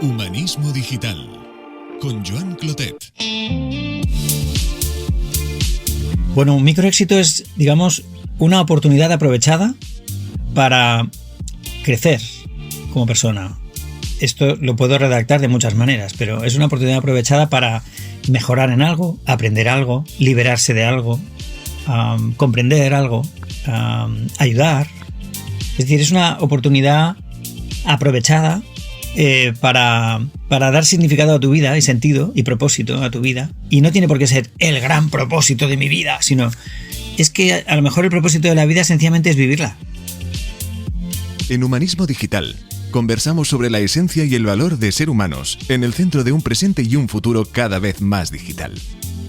Humanismo Digital con Joan Clotet. Bueno, un microéxito es, digamos, una oportunidad aprovechada para crecer como persona. Esto lo puedo redactar de muchas maneras, pero es una oportunidad aprovechada para mejorar en algo, aprender algo, liberarse de algo, comprender algo, ayudar. Es decir, es una oportunidad aprovechada para dar significado a tu vida y sentido y propósito a tu vida. Y no tiene por qué ser el gran propósito de mi vida, sino es que a lo mejor el propósito de la vida sencillamente es vivirla. En Humanismo Digital conversamos sobre la esencia y el valor de ser humanos en el centro de un presente y un futuro cada vez más digital.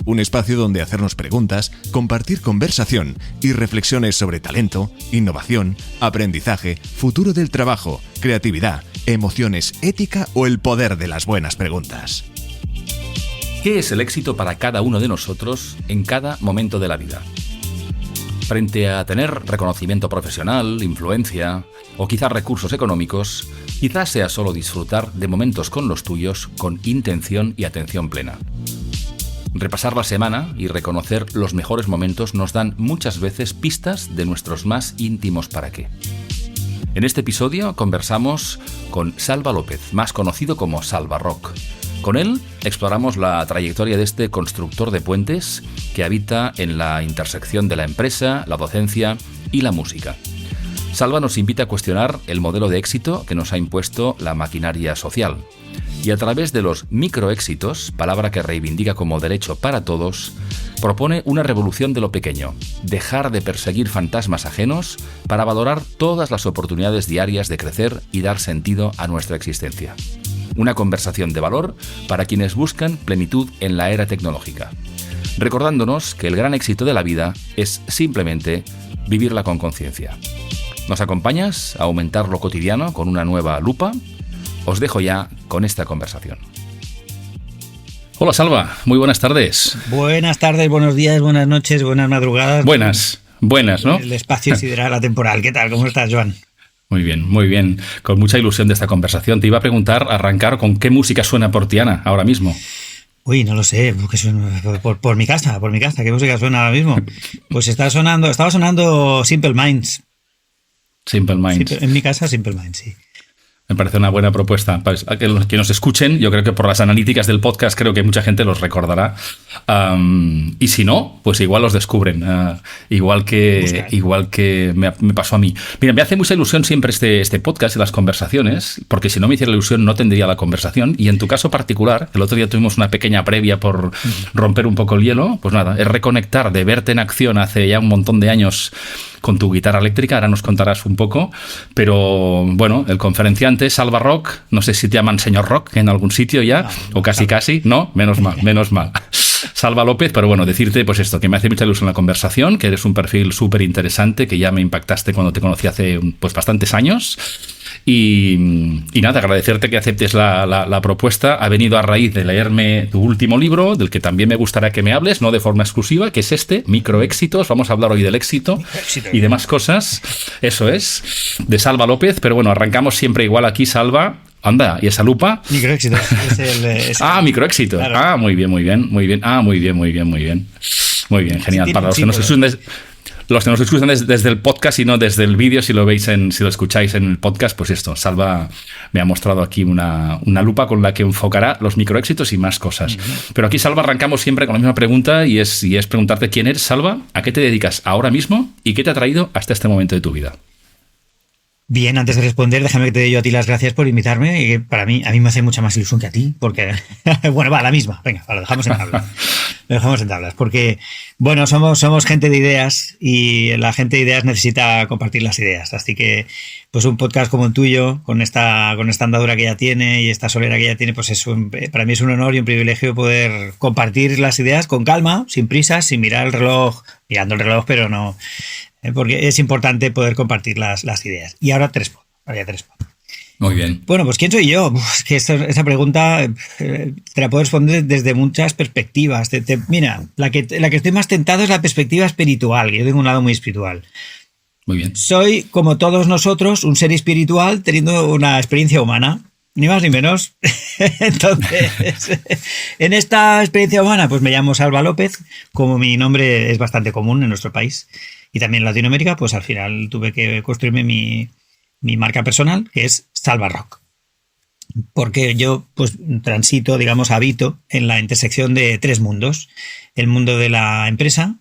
Un espacio donde hacernos preguntas, compartir conversación y reflexiones sobre talento, innovación, aprendizaje, futuro del trabajo, creatividad, emociones, ética o el poder de las buenas preguntas. ¿Qué es el éxito para cada uno de nosotros en cada momento de la vida? Frente a tener reconocimiento profesional, influencia o quizás recursos económicos, quizás sea solo disfrutar de momentos con los tuyos con intención y atención plena. Repasar la semana y reconocer los mejores momentos nos dan muchas veces pistas de nuestros más íntimos para qué. En este episodio conversamos con Salva López, más conocido como Salva Rock. Con él exploramos la trayectoria de este constructor de puentes que habita en la intersección de la empresa, la docencia y la música. Salva nos invita a cuestionar el modelo de éxito que nos ha impuesto la maquinaria social. Y a través de los microéxitos, palabra que reivindica como derecho para todos, propone una revolución de lo pequeño, dejar de perseguir fantasmas ajenos para valorar todas las oportunidades diarias de crecer y dar sentido a nuestra existencia. Una conversación de valor para quienes buscan plenitud en la era tecnológica, recordándonos que el gran éxito de la vida es simplemente vivirla con conciencia. ¿Nos acompañas a aumentar lo cotidiano con una nueva lupa? Os dejo ya con esta conversación. Hola Salva, muy buenas tardes. Buenas tardes, buenos días, buenas noches, buenas madrugadas. Buenas, ¿no? El espacio sideral atemporal. ¿Qué tal? ¿Cómo estás, Joan? Muy bien. Con mucha ilusión de esta conversación. Te iba a preguntar, arrancar con qué música suena por Tiana ahora mismo. Uy, no lo sé, porque suena por mi casa, ¿qué música suena ahora mismo? Pues estaba sonando Simple Minds. Simple Minds. En mi casa, Simple Minds, sí. Me parece una buena propuesta. Para que los que nos escuchen, yo creo que por las analíticas del podcast creo que mucha gente los recordará. Y si no, pues igual los descubren. Igual que me pasó a mí. Mira, me hace mucha ilusión siempre este podcast y las conversaciones, porque si no me hiciera ilusión no tendría la conversación. Y en tu caso particular, el otro día tuvimos una pequeña previa por romper un poco el hielo. Pues nada, es reconectar de verte en acción hace ya un montón de años con tu guitarra eléctrica, ahora nos contarás un poco, pero bueno, el conferenciante Salva Rock, no sé si te llaman señor Rock en algún sitio ya, o casi, no, menos mal. Salva López, pero bueno, decirte pues esto, que me hace mucha ilusión la conversación, que eres un perfil súper interesante, que ya me impactaste cuando te conocí hace pues bastantes años. Y nada, agradecerte que aceptes la propuesta. Ha venido a raíz de leerme tu último libro, del que también me gustaría que me hables, no de forma exclusiva, que es este, Microéxitos. Vamos a hablar hoy del éxito y demás cosas. Eso es, de Salva López. Pero bueno, arrancamos siempre igual aquí, Salva. Anda, ¿y esa lupa? Microéxitos. Microéxito. Claro. Muy bien. Muy bien, genial. Para los que nos escuchan los que nos escuchan desde el podcast y no desde el vídeo, si lo escucháis en el podcast, pues esto, Salva me ha mostrado aquí una lupa con la que enfocará los microéxitos y más cosas. Pero aquí, Salva, arrancamos siempre con la misma pregunta y es preguntarte quién eres, Salva, a qué te dedicas ahora mismo y qué te ha traído hasta este momento de tu vida. Bien, antes de responder, déjame que te dé yo a ti las gracias por invitarme, y que a mí me hace mucha más ilusión que a ti, porque, bueno, va, la misma, venga, lo dejamos en tablas, porque, bueno, somos gente de ideas y la gente de ideas necesita compartir las ideas, así que, pues un podcast como el tuyo, con esta andadura que ya tiene y esta solera que ya tiene, pues para mí es un honor y un privilegio poder compartir las ideas con calma, sin prisas, sin mirar el reloj, mirando el reloj, pero no... porque es importante poder compartir las ideas. Y ahora te respondo. Muy bien. Bueno, pues ¿quién soy yo? Es que esa pregunta te la puedo responder desde muchas perspectivas. Mira, la que estoy más tentado es la perspectiva espiritual, que yo tengo un lado muy espiritual. Muy bien. Soy, como todos nosotros, un ser espiritual teniendo una experiencia humana. Ni más ni menos. Entonces, en esta experiencia humana, pues me llamo Salva López. Como mi nombre es bastante común en nuestro país y también en Latinoamérica, pues al final tuve que construirme mi marca personal, que es Salva Rock. Porque yo pues transito, digamos, habito en la intersección de tres mundos. El mundo de la empresa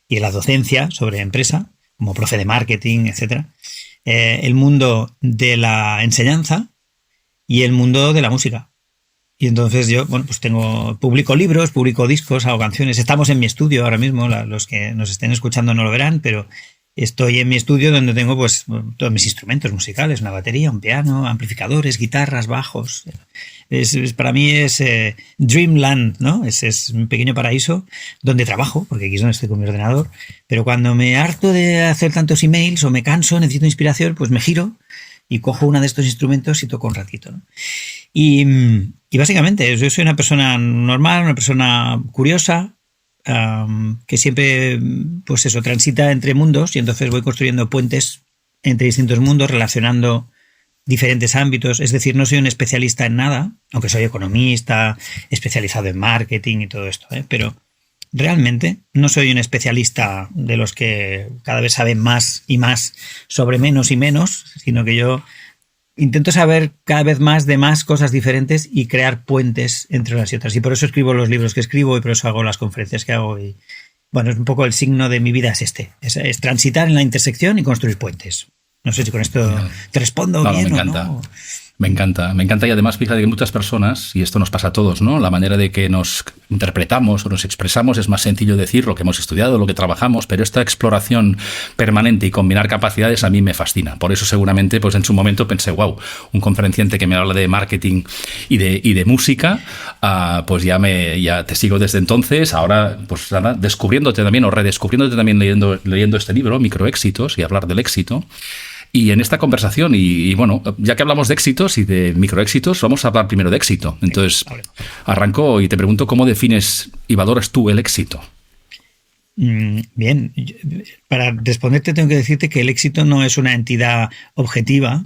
y de la docencia sobre empresa, como profe de marketing, etc. El mundo de la enseñanza y el mundo de la música. Y entonces yo, bueno, pues publico libros, publico discos, hago canciones. Estamos en mi estudio ahora mismo, los que nos estén escuchando no lo verán, pero estoy en mi estudio donde tengo pues todos mis instrumentos musicales, una batería, un piano, amplificadores, guitarras, bajos. Para mí es Dreamland, ¿no? Es un pequeño paraíso donde trabajo, porque aquí es donde estoy con mi ordenador. Pero cuando me harto de hacer tantos emails o me canso, necesito inspiración, pues me giro y cojo uno de estos instrumentos y toco un ratito, ¿no? Y básicamente yo soy una persona normal, una persona curiosa, que siempre, pues eso, transita entre mundos y entonces voy construyendo puentes entre distintos mundos, relacionando diferentes ámbitos. Es decir, no soy un especialista en nada, aunque soy economista, especializado en marketing y todo esto, pero realmente no soy un especialista de los que cada vez saben más y más sobre menos y menos, sino que yo intento saber cada vez más de más cosas diferentes y crear puentes entre unas y otras. Y por eso escribo los libros que escribo y por eso hago las conferencias que hago. Y bueno, es un poco el signo de mi vida, es transitar en la intersección y construir puentes. No sé si con esto te respondo bien me encanta. o no. Me encanta y además fíjate que muchas personas, y esto nos pasa a todos, ¿no? La manera de que nos interpretamos o nos expresamos es más sencillo decir lo que hemos estudiado, lo que trabajamos, pero esta exploración permanente y combinar capacidades a mí me fascina. Por eso seguramente pues en su momento pensé, wow, un conferenciante que me habla de marketing y de música, pues ya te sigo desde entonces. Ahora pues nada, descubriéndote también o redescubriéndote también leyendo este libro, Microéxitos, y hablar del éxito. Y en esta conversación, y bueno, ya que hablamos de éxitos y de microéxitos, vamos a hablar primero de éxito. Entonces, arranco y te pregunto cómo defines y valoras tú el éxito. Bien, para responderte tengo que decirte que el éxito no es una entidad objetiva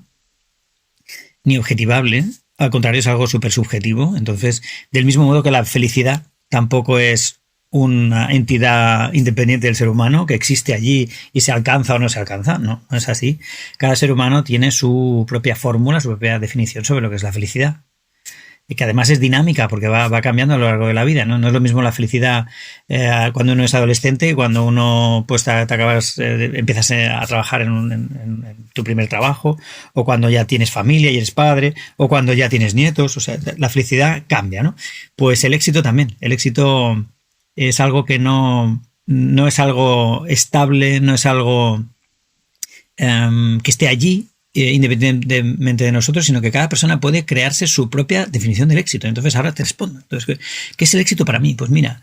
ni objetivable, al contrario es algo súper subjetivo. Entonces, del mismo modo que la felicidad tampoco es una entidad independiente del ser humano que existe allí y se alcanza o no se alcanza. No es así. Cada ser humano tiene su propia fórmula, su propia definición sobre lo que es la felicidad. Y que además es dinámica porque va cambiando a lo largo de la vida, ¿no? No es lo mismo la felicidad cuando uno es adolescente y cuando uno pues empiezas a trabajar en tu primer trabajo, o cuando ya tienes familia y eres padre, o cuando ya tienes nietos. O sea, la felicidad cambia, ¿no? Pues el éxito también. El éxito es algo que no es algo estable, no es algo que esté allí independientemente de nosotros, sino que cada persona puede crearse su propia definición del éxito. Entonces ahora te respondo. Entonces, ¿qué es el éxito para mí? Pues mira,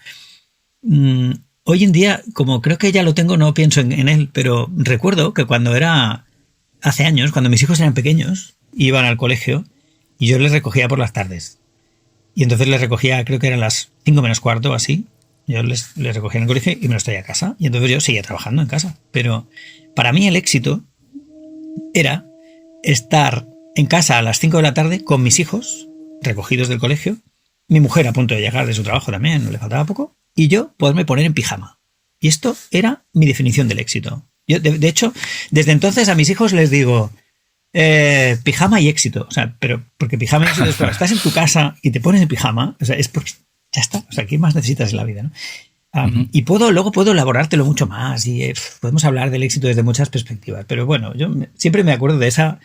hoy en día, como creo que ya lo tengo, no pienso en él, pero recuerdo que hace años, cuando mis hijos eran pequeños, iban al colegio y yo les recogía por las tardes. Y entonces les recogía, creo que eran las 5 menos cuarto o así. Yo les recogía en el colegio y me los traía a casa. Y entonces yo seguía trabajando en casa. Pero para mí el éxito era estar en casa a las 5 de la tarde con mis hijos recogidos del colegio, mi mujer a punto de llegar de su trabajo también, no le faltaba poco, y yo poderme poner en pijama. Y esto era mi definición del éxito. Yo, de hecho, desde entonces a mis hijos les digo pijama y éxito. O sea, pero porque pijama y éxito es cuando estás en tu casa y te pones en pijama, o sea, es porque ya está. O sea, ¿qué más necesitas en la vida, no? Y luego puedo elaborártelo mucho más y podemos hablar del éxito desde muchas perspectivas. Pero bueno, yo siempre me acuerdo de esa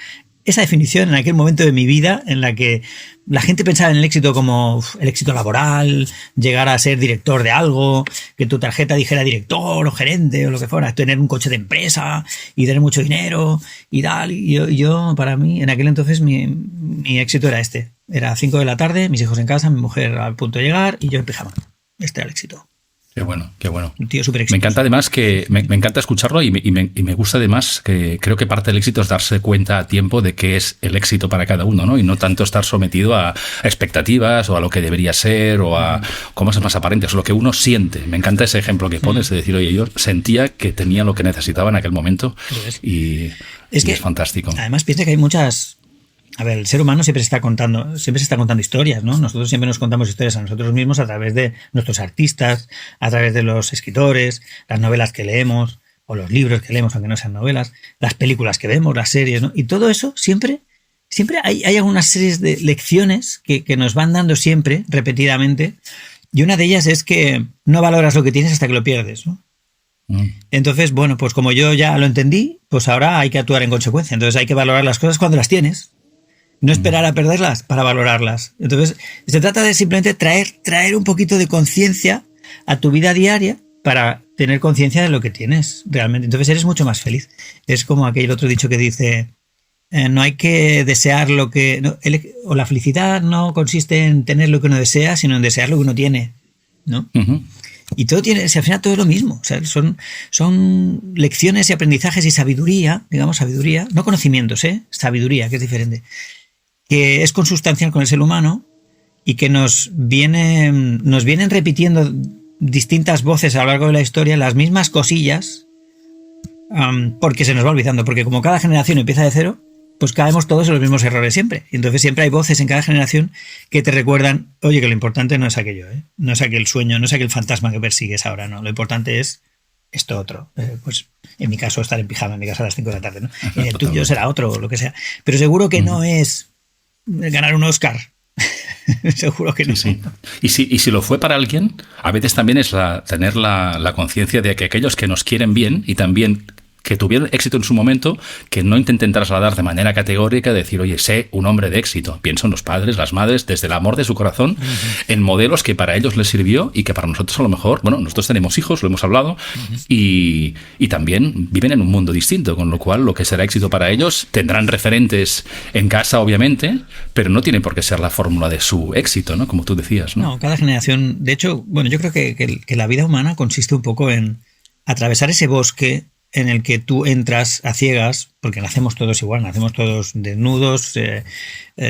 definición en aquel momento de mi vida en la que la gente pensaba en el éxito como el éxito laboral, llegar a ser director de algo, que tu tarjeta dijera director o gerente o lo que fuera, tener un coche de empresa y tener mucho dinero y tal. Y yo para mí, en aquel entonces, mi éxito era este. Era 5 de la tarde, mis hijos en casa, mi mujer al punto de llegar y yo en pijama. Este era el éxito. Qué bueno, qué bueno. Un tío súper exitoso. Me encanta además que me encanta escucharlo y me gusta además que creo que parte del éxito es darse cuenta a tiempo de qué es el éxito para cada uno, ¿no? Y no tanto estar sometido a expectativas o a lo que debería ser o a cosas más aparentes, o lo que uno siente. Me encanta ese ejemplo que pones de decir, oye, yo sentía que tenía lo que necesitaba en aquel momento y es fantástico. Además piensa que hay muchas A ver, el ser humano siempre se está contando historias, ¿no? Nosotros siempre nos contamos historias a nosotros mismos a través de nuestros artistas, a través de los escritores, las novelas que leemos, o los libros que leemos, aunque no sean novelas, las películas que vemos, las series, ¿no? Y todo eso siempre hay algunas series de lecciones que nos van dando siempre, repetidamente, y una de ellas es que no valoras lo que tienes hasta que lo pierdes, ¿no? Entonces, bueno, pues como yo ya lo entendí, pues ahora hay que actuar en consecuencia. Entonces hay que valorar las cosas cuando las tienes. No esperar a perderlas para valorarlas. Entonces, se trata de simplemente traer un poquito de conciencia a tu vida diaria para tener conciencia de lo que tienes realmente. Entonces eres mucho más feliz. Es como aquel otro dicho que dice, no hay que desear lo que... No, o la felicidad no consiste en tener lo que uno desea, sino en desear lo que uno tiene, ¿no? Uh-huh. Y todo tiene, al final todo es lo mismo. O sea, son lecciones y aprendizajes y sabiduría, digamos sabiduría, no conocimientos, sabiduría, que es diferente, que es consustancial con el ser humano y que nos vienen repitiendo distintas voces a lo largo de la historia las mismas cosillas, porque se nos va olvidando, porque como cada generación empieza de cero, pues caemos todos en los mismos errores siempre. Y entonces siempre hay voces en cada generación que te recuerdan, oye, que lo importante no es aquello, no es aquel sueño, no es aquel fantasma que persigues ahora, no. Lo importante es esto otro. Pues en mi caso estar en pijama en mi casa a las 5 de la tarde, ¿no? En el tuyo será otro, o lo que sea. Pero seguro que no es ganar un Oscar. Seguro que no. Sí. Y si lo fue para alguien, a veces también es tener la conciencia de que aquellos que nos quieren bien y también que tuvieron éxito en su momento, que no intenten trasladar de manera categórica, decir, oye, sé un hombre de éxito. Pienso en los padres, las madres, desde el amor de su corazón, en modelos que para ellos les sirvió y que para nosotros a lo mejor, bueno, nosotros tenemos hijos, lo hemos hablado, y también viven en un mundo distinto, con lo cual lo que será éxito para ellos tendrán referentes en casa, obviamente, pero no tiene por qué ser la fórmula de su éxito, ¿no? Como tú decías, ¿no? No, cada generación, de hecho, bueno, yo creo que la vida humana consiste un poco en atravesar ese bosque en el que tú entras a ciegas, porque nacemos todos igual, nacemos todos desnudos,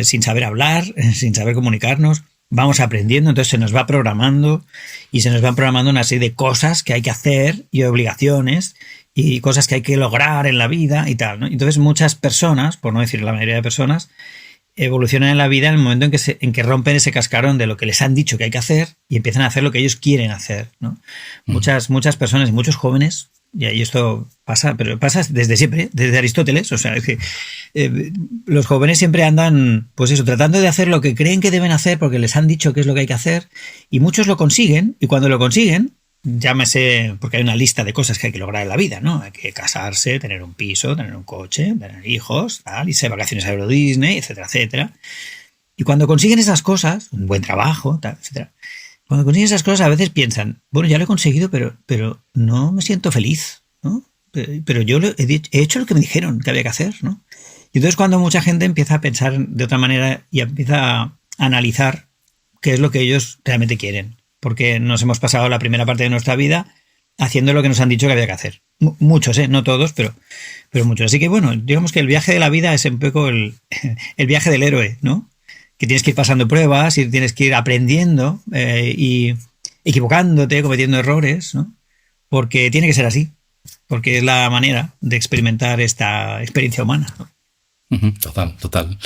sin saber hablar, sin saber comunicarnos, vamos aprendiendo, entonces se nos va programando y se nos van programando una serie de cosas que hay que hacer y obligaciones y cosas que hay que lograr en la vida y tal, ¿no? Entonces muchas personas, por no decir la mayoría de personas, evolucionan en la vida en el momento en que rompen ese cascarón de lo que les han dicho que hay que hacer y empiezan a hacer lo que ellos quieren hacer, ¿no? Muchas personas y muchos jóvenes, y ahí esto pasa, pero pasa desde siempre, desde Aristóteles, o sea, es que los jóvenes siempre andan, pues eso, tratando de hacer lo que creen que deben hacer porque les han dicho qué es lo que hay que hacer, y muchos lo consiguen, y cuando lo consiguen, llámese, porque hay una lista de cosas que hay que lograr en la vida, ¿no? Hay que casarse, tener un piso, tener un coche, tener hijos, tal, irse de vacaciones a Euro Disney, etcétera, etcétera. Y cuando consiguen esas cosas, un buen trabajo, tal, etcétera, cuando consiguen esas cosas a veces piensan, bueno, ya lo he conseguido, pero no me siento feliz, ¿no? Pero yo he hecho lo que me dijeron que había que hacer, ¿no? Y entonces cuando mucha gente empieza a pensar de otra manera y empieza a analizar qué es lo que ellos realmente quieren, porque nos hemos pasado la primera parte de nuestra vida haciendo lo que nos han dicho que había que hacer. Muchos, no todos, pero muchos. Así que bueno, digamos que el viaje de la vida es un poco el viaje del héroe, ¿no? Que tienes que ir pasando pruebas y tienes que ir aprendiendo y equivocándote, cometiendo errores, ¿no? Porque tiene que ser así, porque es la manera de experimentar esta experiencia humana, ¿no? Total.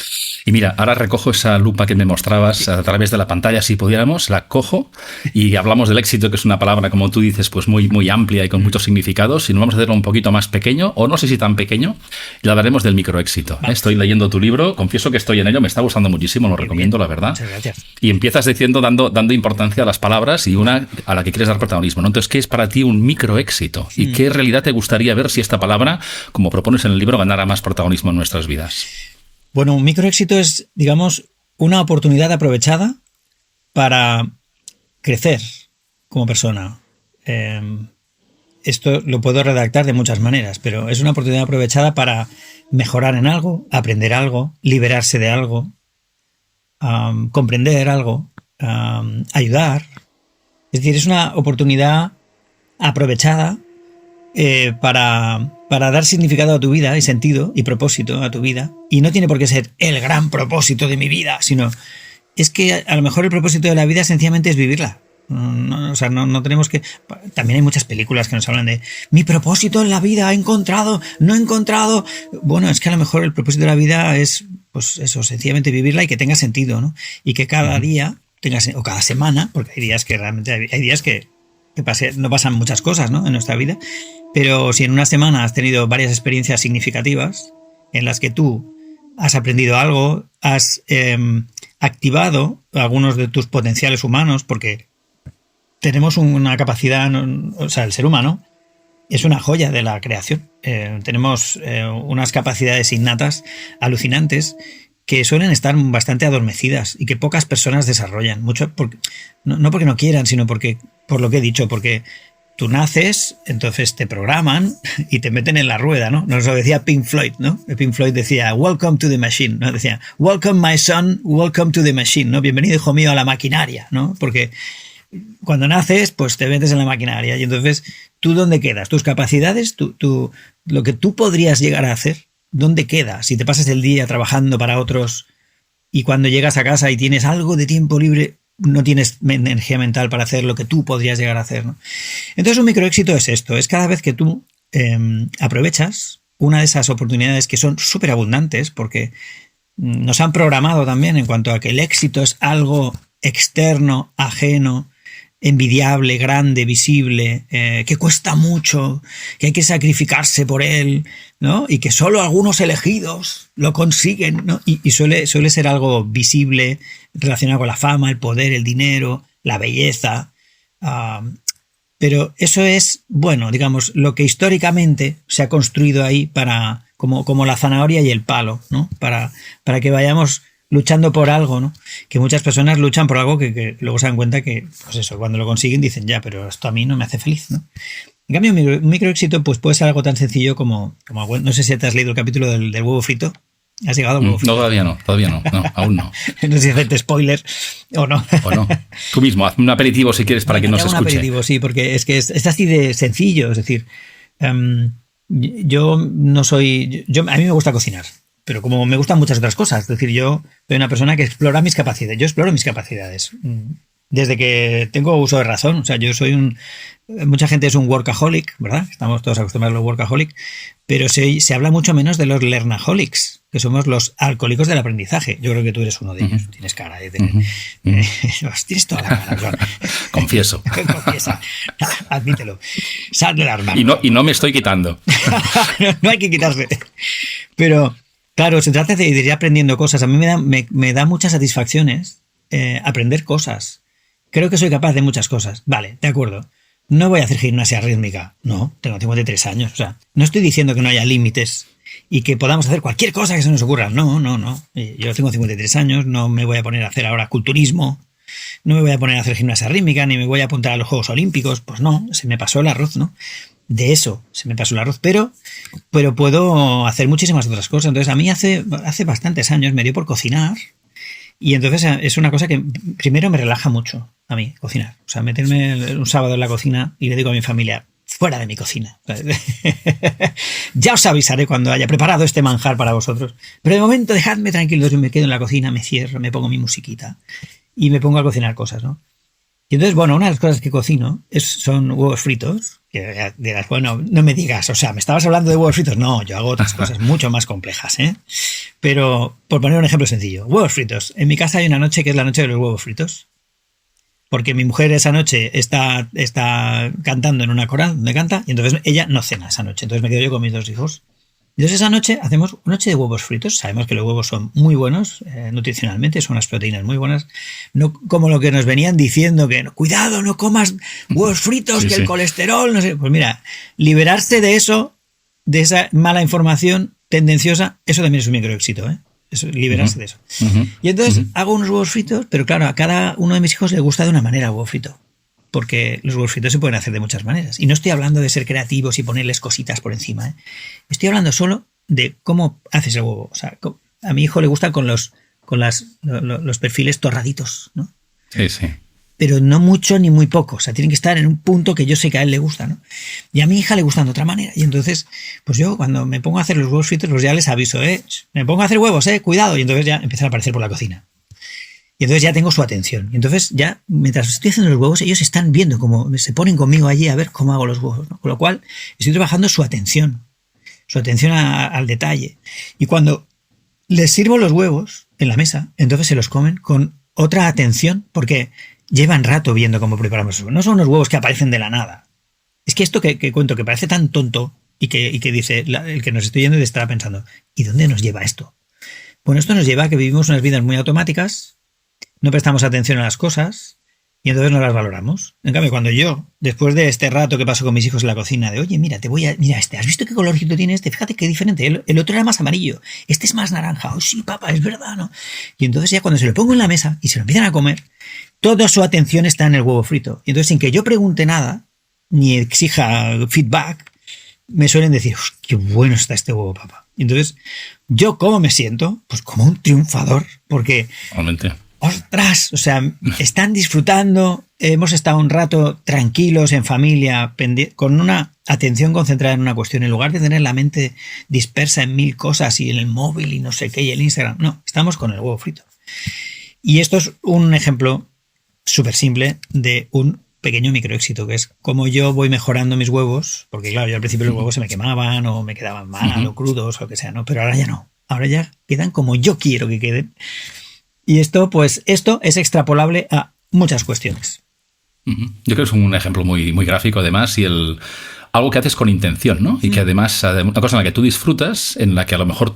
Y mira, ahora recojo esa lupa que me mostrabas a través de la pantalla, si pudiéramos, la cojo y hablamos del éxito, que es una palabra, como tú dices, pues muy, muy amplia y con muchos significados, y nos vamos a hacerlo un poquito más pequeño, o no sé si tan pequeño, y hablaremos del microéxito. Estoy leyendo tu libro, confieso que estoy en ello, me está gustando muchísimo, lo recomiendo, la verdad. Muchas gracias. Y empiezas diciendo, dando importancia a las palabras y una a la que quieres dar protagonismo, ¿no? Entonces, ¿qué es para ti un microéxito? ¿Y qué realidad te gustaría ver si esta palabra, como propones en el libro, ganara más protagonismo en nuestras vidas? Bueno, un microéxito es, digamos, una oportunidad aprovechada para crecer como persona. Esto lo puedo redactar de muchas maneras, pero es una oportunidad aprovechada para mejorar en algo, aprender algo, liberarse de algo, comprender algo, ayudar. Es decir, es una oportunidad aprovechada para dar significado a tu vida y sentido y propósito a tu vida. Y no tiene por qué ser el gran propósito de mi vida, sino es que a lo mejor el propósito de la vida sencillamente es vivirla. No tenemos que... También hay muchas películas que nos hablan de mi propósito en la vida, no he encontrado. Bueno, es que a lo mejor el propósito de la vida es pues eso, sencillamente vivirla y que tenga sentido, ¿no? Y que cada día o cada semana, porque hay días que realmente hay días que no pasan muchas cosas, ¿no?, en nuestra vida, pero si en una semana has tenido varias experiencias significativas en las que tú has aprendido algo, has activado algunos de tus potenciales humanos, porque tenemos una capacidad, o sea, el ser humano es una joya de la creación. Tenemos unas capacidades innatas alucinantes que suelen estar bastante adormecidas y que pocas personas desarrollan. Mucho no porque no quieran, sino por lo que he dicho, porque tú naces, entonces te programan y te meten en la rueda, ¿no? Nos lo decía Pink Floyd, ¿no? Pink Floyd decía, welcome to the machine, ¿no? Decía, welcome my son, welcome to the machine, ¿no? Bienvenido, hijo mío, a la maquinaria, ¿no? Porque cuando naces, pues te metes en la maquinaria y entonces, ¿tú dónde quedas? Tus capacidades, lo que tú podrías llegar a hacer, ¿dónde queda? Si te pasas el día trabajando para otros y cuando llegas a casa y tienes algo de tiempo libre, no tienes energía mental para hacer lo que tú podrías llegar a hacer, ¿no? Entonces un microéxito es esto, es cada vez que tú aprovechas una de esas oportunidades que son súper abundantes, porque nos han programado también en cuanto a que el éxito es algo externo, ajeno, envidiable, grande, visible, que cuesta mucho, que hay que sacrificarse por él, ¿no? Y que solo algunos elegidos lo consiguen, ¿no? Y suele ser algo visible, relacionado con la fama, el poder, el dinero, la belleza. Pero eso es, bueno, digamos, lo que históricamente se ha construido ahí como la zanahoria y el palo, ¿no? Para que vayamos luchando por algo, ¿no? Que muchas personas luchan por algo que luego se dan cuenta que, pues eso, cuando lo consiguen dicen, ya, pero esto a mí no me hace feliz, ¿no? En cambio, un microéxito pues puede ser algo tan sencillo como no sé si te has leído el capítulo del huevo frito. ¿Has llegado al huevo frito? No, todavía no, aún no. No sé si hacerte spoiler o no. O no. Tú mismo, hazme un aperitivo si quieres para que no se escuche. Un aperitivo, sí, porque es que es así de sencillo, es decir, yo no soy... a mí me gusta cocinar, pero como me gustan muchas otras cosas, es decir, yo soy una persona que explora mis capacidades, yo exploro mis capacidades desde que tengo uso de razón, o sea, yo soy mucha gente es un workaholic, ¿verdad? Estamos todos acostumbrados a los workaholic, pero se habla mucho menos de los learnaholics, que somos los alcohólicos del aprendizaje. Yo creo que tú eres uno de ellos, tienes cara de tener... tienes toda la cara, John. Confieso. Confiesa, admítelo. Sal del armario. Y no me estoy quitando. No hay que quitarse. Pero... claro, se trata de ir aprendiendo cosas. A mí me da muchas satisfacciones aprender cosas. Creo que soy capaz de muchas cosas. Vale, de acuerdo. No voy a hacer gimnasia rítmica. No, tengo 53 años. O sea, no estoy diciendo que no haya límites y que podamos hacer cualquier cosa que se nos ocurra. No. Yo tengo 53 años, no me voy a poner a hacer ahora culturismo, no me voy a poner a hacer gimnasia rítmica, ni me voy a apuntar a los Juegos Olímpicos. Pues no, se me pasó el arroz, ¿no? De eso se me pasó el arroz, pero puedo hacer muchísimas otras cosas. Entonces, a mí hace bastantes años me dio por cocinar y entonces es una cosa que primero me relaja mucho a mí, cocinar. O sea, meterme un sábado en la cocina y le digo a mi familia, fuera de mi cocina. Ya os avisaré cuando haya preparado este manjar para vosotros. Pero de momento dejadme tranquilos, yo me quedo en la cocina, me cierro, me pongo mi musiquita y me pongo a cocinar cosas, ¿no? Y entonces, bueno, una de las cosas que cocino son huevos fritos. Que dirás, bueno, no me digas, o sea, ¿me estabas hablando de huevos fritos? No, yo hago otras cosas mucho más complejas, ¿eh? Pero, por poner un ejemplo sencillo, huevos fritos. En mi casa hay una noche que es la noche de los huevos fritos. Porque mi mujer esa noche está cantando en una coral donde canta y entonces ella no cena esa noche. Entonces me quedo yo con mis dos hijos. Entonces esa noche hacemos una noche de huevos fritos. Sabemos que los huevos son muy buenos nutricionalmente, son unas proteínas muy buenas. No como lo que nos venían diciendo que cuidado, no comas huevos fritos, sí, que el colesterol, no sé. Pues mira, liberarse de eso, de esa mala información tendenciosa, eso también es un microéxito, ¿eh? Eso, liberarse de eso. Y entonces hago unos huevos fritos, pero claro, a cada uno de mis hijos le gusta de una manera el huevo frito. Porque los huevos fritos se pueden hacer de muchas maneras. Y no estoy hablando de ser creativos y ponerles cositas por encima, ¿eh? Estoy hablando solo de cómo haces el huevo. O sea, a mi hijo le gustan con los perfiles torraditos, ¿no? Sí, sí. Pero no mucho ni muy poco. O sea, tienen que estar en un punto que yo sé que a él le gusta, ¿no? Y a mi hija le gustan de otra manera. Y entonces, pues yo cuando me pongo a hacer los huevos fritos, pues ya les aviso, me pongo a hacer huevos, cuidado. Y entonces ya empiezan a aparecer por la cocina. Y entonces ya tengo su atención. Y entonces ya, mientras estoy haciendo los huevos, ellos están viendo cómo se ponen conmigo allí a ver cómo hago los huevos, ¿no? Con lo cual, estoy trabajando su atención al detalle. Y cuando les sirvo los huevos en la mesa, entonces se los comen con otra atención, porque llevan rato viendo cómo preparamos los huevos. No son unos huevos que aparecen de la nada. Es que esto que cuento, que parece tan tonto y que dice, el que nos estoy yendo estará pensando, ¿y dónde nos lleva esto? Bueno, esto nos lleva a que vivimos unas vidas muy automáticas, no prestamos atención a las cosas y entonces no las valoramos. En cambio, cuando yo, después de este rato que paso con mis hijos en la cocina, de oye, mira, mira este, ¿has visto qué colorcito tiene este? Fíjate qué diferente, el otro era más amarillo, este es más naranja, oh sí, papá, es verdad, ¿no? Y entonces ya cuando se lo pongo en la mesa y se lo empiezan a comer, toda su atención está en el huevo frito. Y entonces sin que yo pregunte nada, ni exija feedback, me suelen decir, qué bueno está este huevo, papá. Y entonces, ¿yo cómo me siento? Pues como un triunfador, porque realmente, ¡ostras! O sea, están disfrutando, hemos estado un rato tranquilos, en familia, con una atención concentrada en una cuestión, en lugar de tener la mente dispersa en 1000 cosas y en el móvil y no sé qué y el Instagram. No, estamos con el huevo frito. Y esto es un ejemplo súper simple de un pequeño microéxito, que es como yo voy mejorando mis huevos, porque claro, yo al principio los huevos se me quemaban o me quedaban mal o crudos o lo que sea, ¿no? Pero ahora ya no. Ahora ya quedan como yo quiero que queden. Y esto es extrapolable a muchas cuestiones. Yo creo que es un ejemplo muy, muy gráfico, además, y algo que haces con intención, ¿no? Y que además, una cosa en la que tú disfrutas, en la que a lo mejor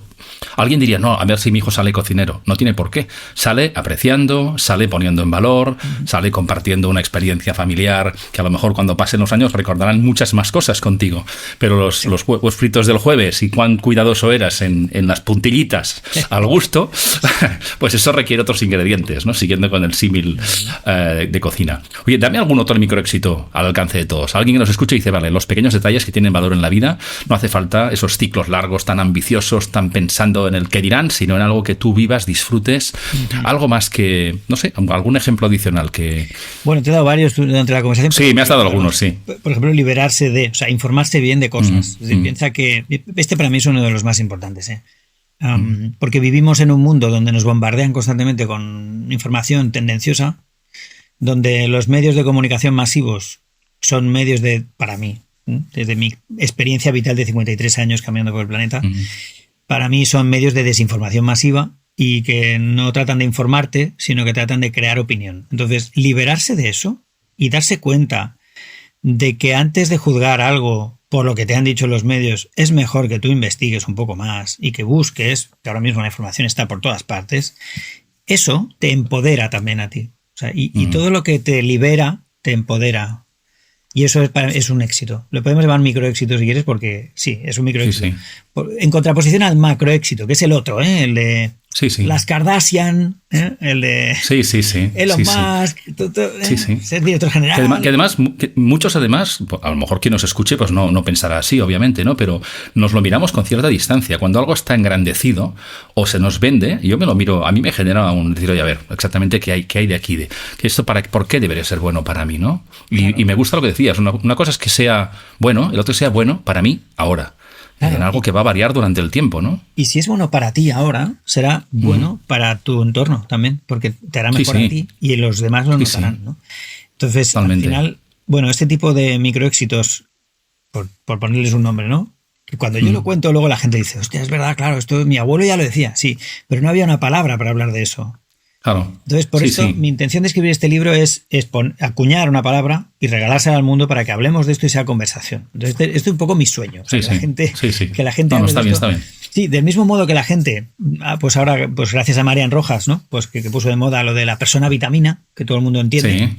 alguien diría, no, a ver si mi hijo sale cocinero. No tiene por qué. Sale apreciando, sale poniendo en valor, sale compartiendo una experiencia familiar que a lo mejor cuando pasen los años recordarán muchas más cosas contigo. Pero los huevos fritos del jueves y cuán cuidadoso eras en las puntillitas al gusto, pues eso requiere otros ingredientes, ¿no? Siguiendo con el símil de cocina. Oye, dame algún otro microéxito al alcance de todos. Alguien que nos escuche y dice, vale, los pequeños detalles que tienen valor en la vida, no hace falta esos ciclos largos, tan ambiciosos, tan pensando en el que dirán, sino en algo que tú vivas, disfrutes, algo más que, no sé, algún ejemplo adicional que... Bueno, te he dado varios durante la conversación. Sí, me has dado algunos, sí. Por ejemplo, liberarse de, o sea, informarse bien de cosas. Es decir, piensa que este para mí es uno de los más importantes, porque vivimos en un mundo donde nos bombardean constantemente con información tendenciosa, donde los medios de comunicación masivos son medios de, para mí, desde mi experiencia vital de 53 años caminando por el planeta, para mí son medios de desinformación masiva y que no tratan de informarte, sino que tratan de crear opinión. Entonces, liberarse de eso y darse cuenta de que antes de juzgar algo por lo que te han dicho los medios, es mejor que tú investigues un poco más y que busques, que ahora mismo la información está por todas partes, eso te empodera también a ti. O sea, y todo lo que te libera, te empodera. Y eso es un éxito. Lo podemos llamar microéxito si quieres, porque sí, es un microéxito. Sí, sí. En contraposición al macroéxito, que es el otro, el de las Kardashian, el de Elon Musk, ser director general. Que además muchos además, a lo mejor quien nos escuche pues no pensará así, obviamente, ¿no? Pero nos lo miramos con cierta distancia. Cuando algo está engrandecido o se nos vende, yo me lo miro, a mí me genera un decir, oye, a ver, exactamente qué hay de aquí, que esto por qué debería ser bueno para mí, ¿no? Y me gusta lo que decías, una cosa es que sea bueno, el otro sea bueno para mí ahora. Claro. En algo que va a variar durante el tiempo, ¿no? Y si es bueno para ti ahora, será bueno para tu entorno también, porque te hará mejor a ti y los demás lo notarán, ¿no? Entonces, totalmente. Al final, bueno, este tipo de microéxitos, por ponerles un nombre, ¿no? Que cuando yo lo cuento, luego la gente dice, hostia, es verdad, claro, esto mi abuelo ya lo decía, sí, pero no había una palabra para hablar de eso. Claro. Entonces, por esto, mi intención de escribir este libro es acuñar una palabra y regalársela al mundo para que hablemos de esto y sea conversación. Entonces, este es un poco mi sueño. Que la gente está bien. Sí, del mismo modo que la gente, pues ahora, pues gracias a Marian Rojas, ¿no? Pues que puso de moda lo de la persona vitamina, que todo el mundo entiende.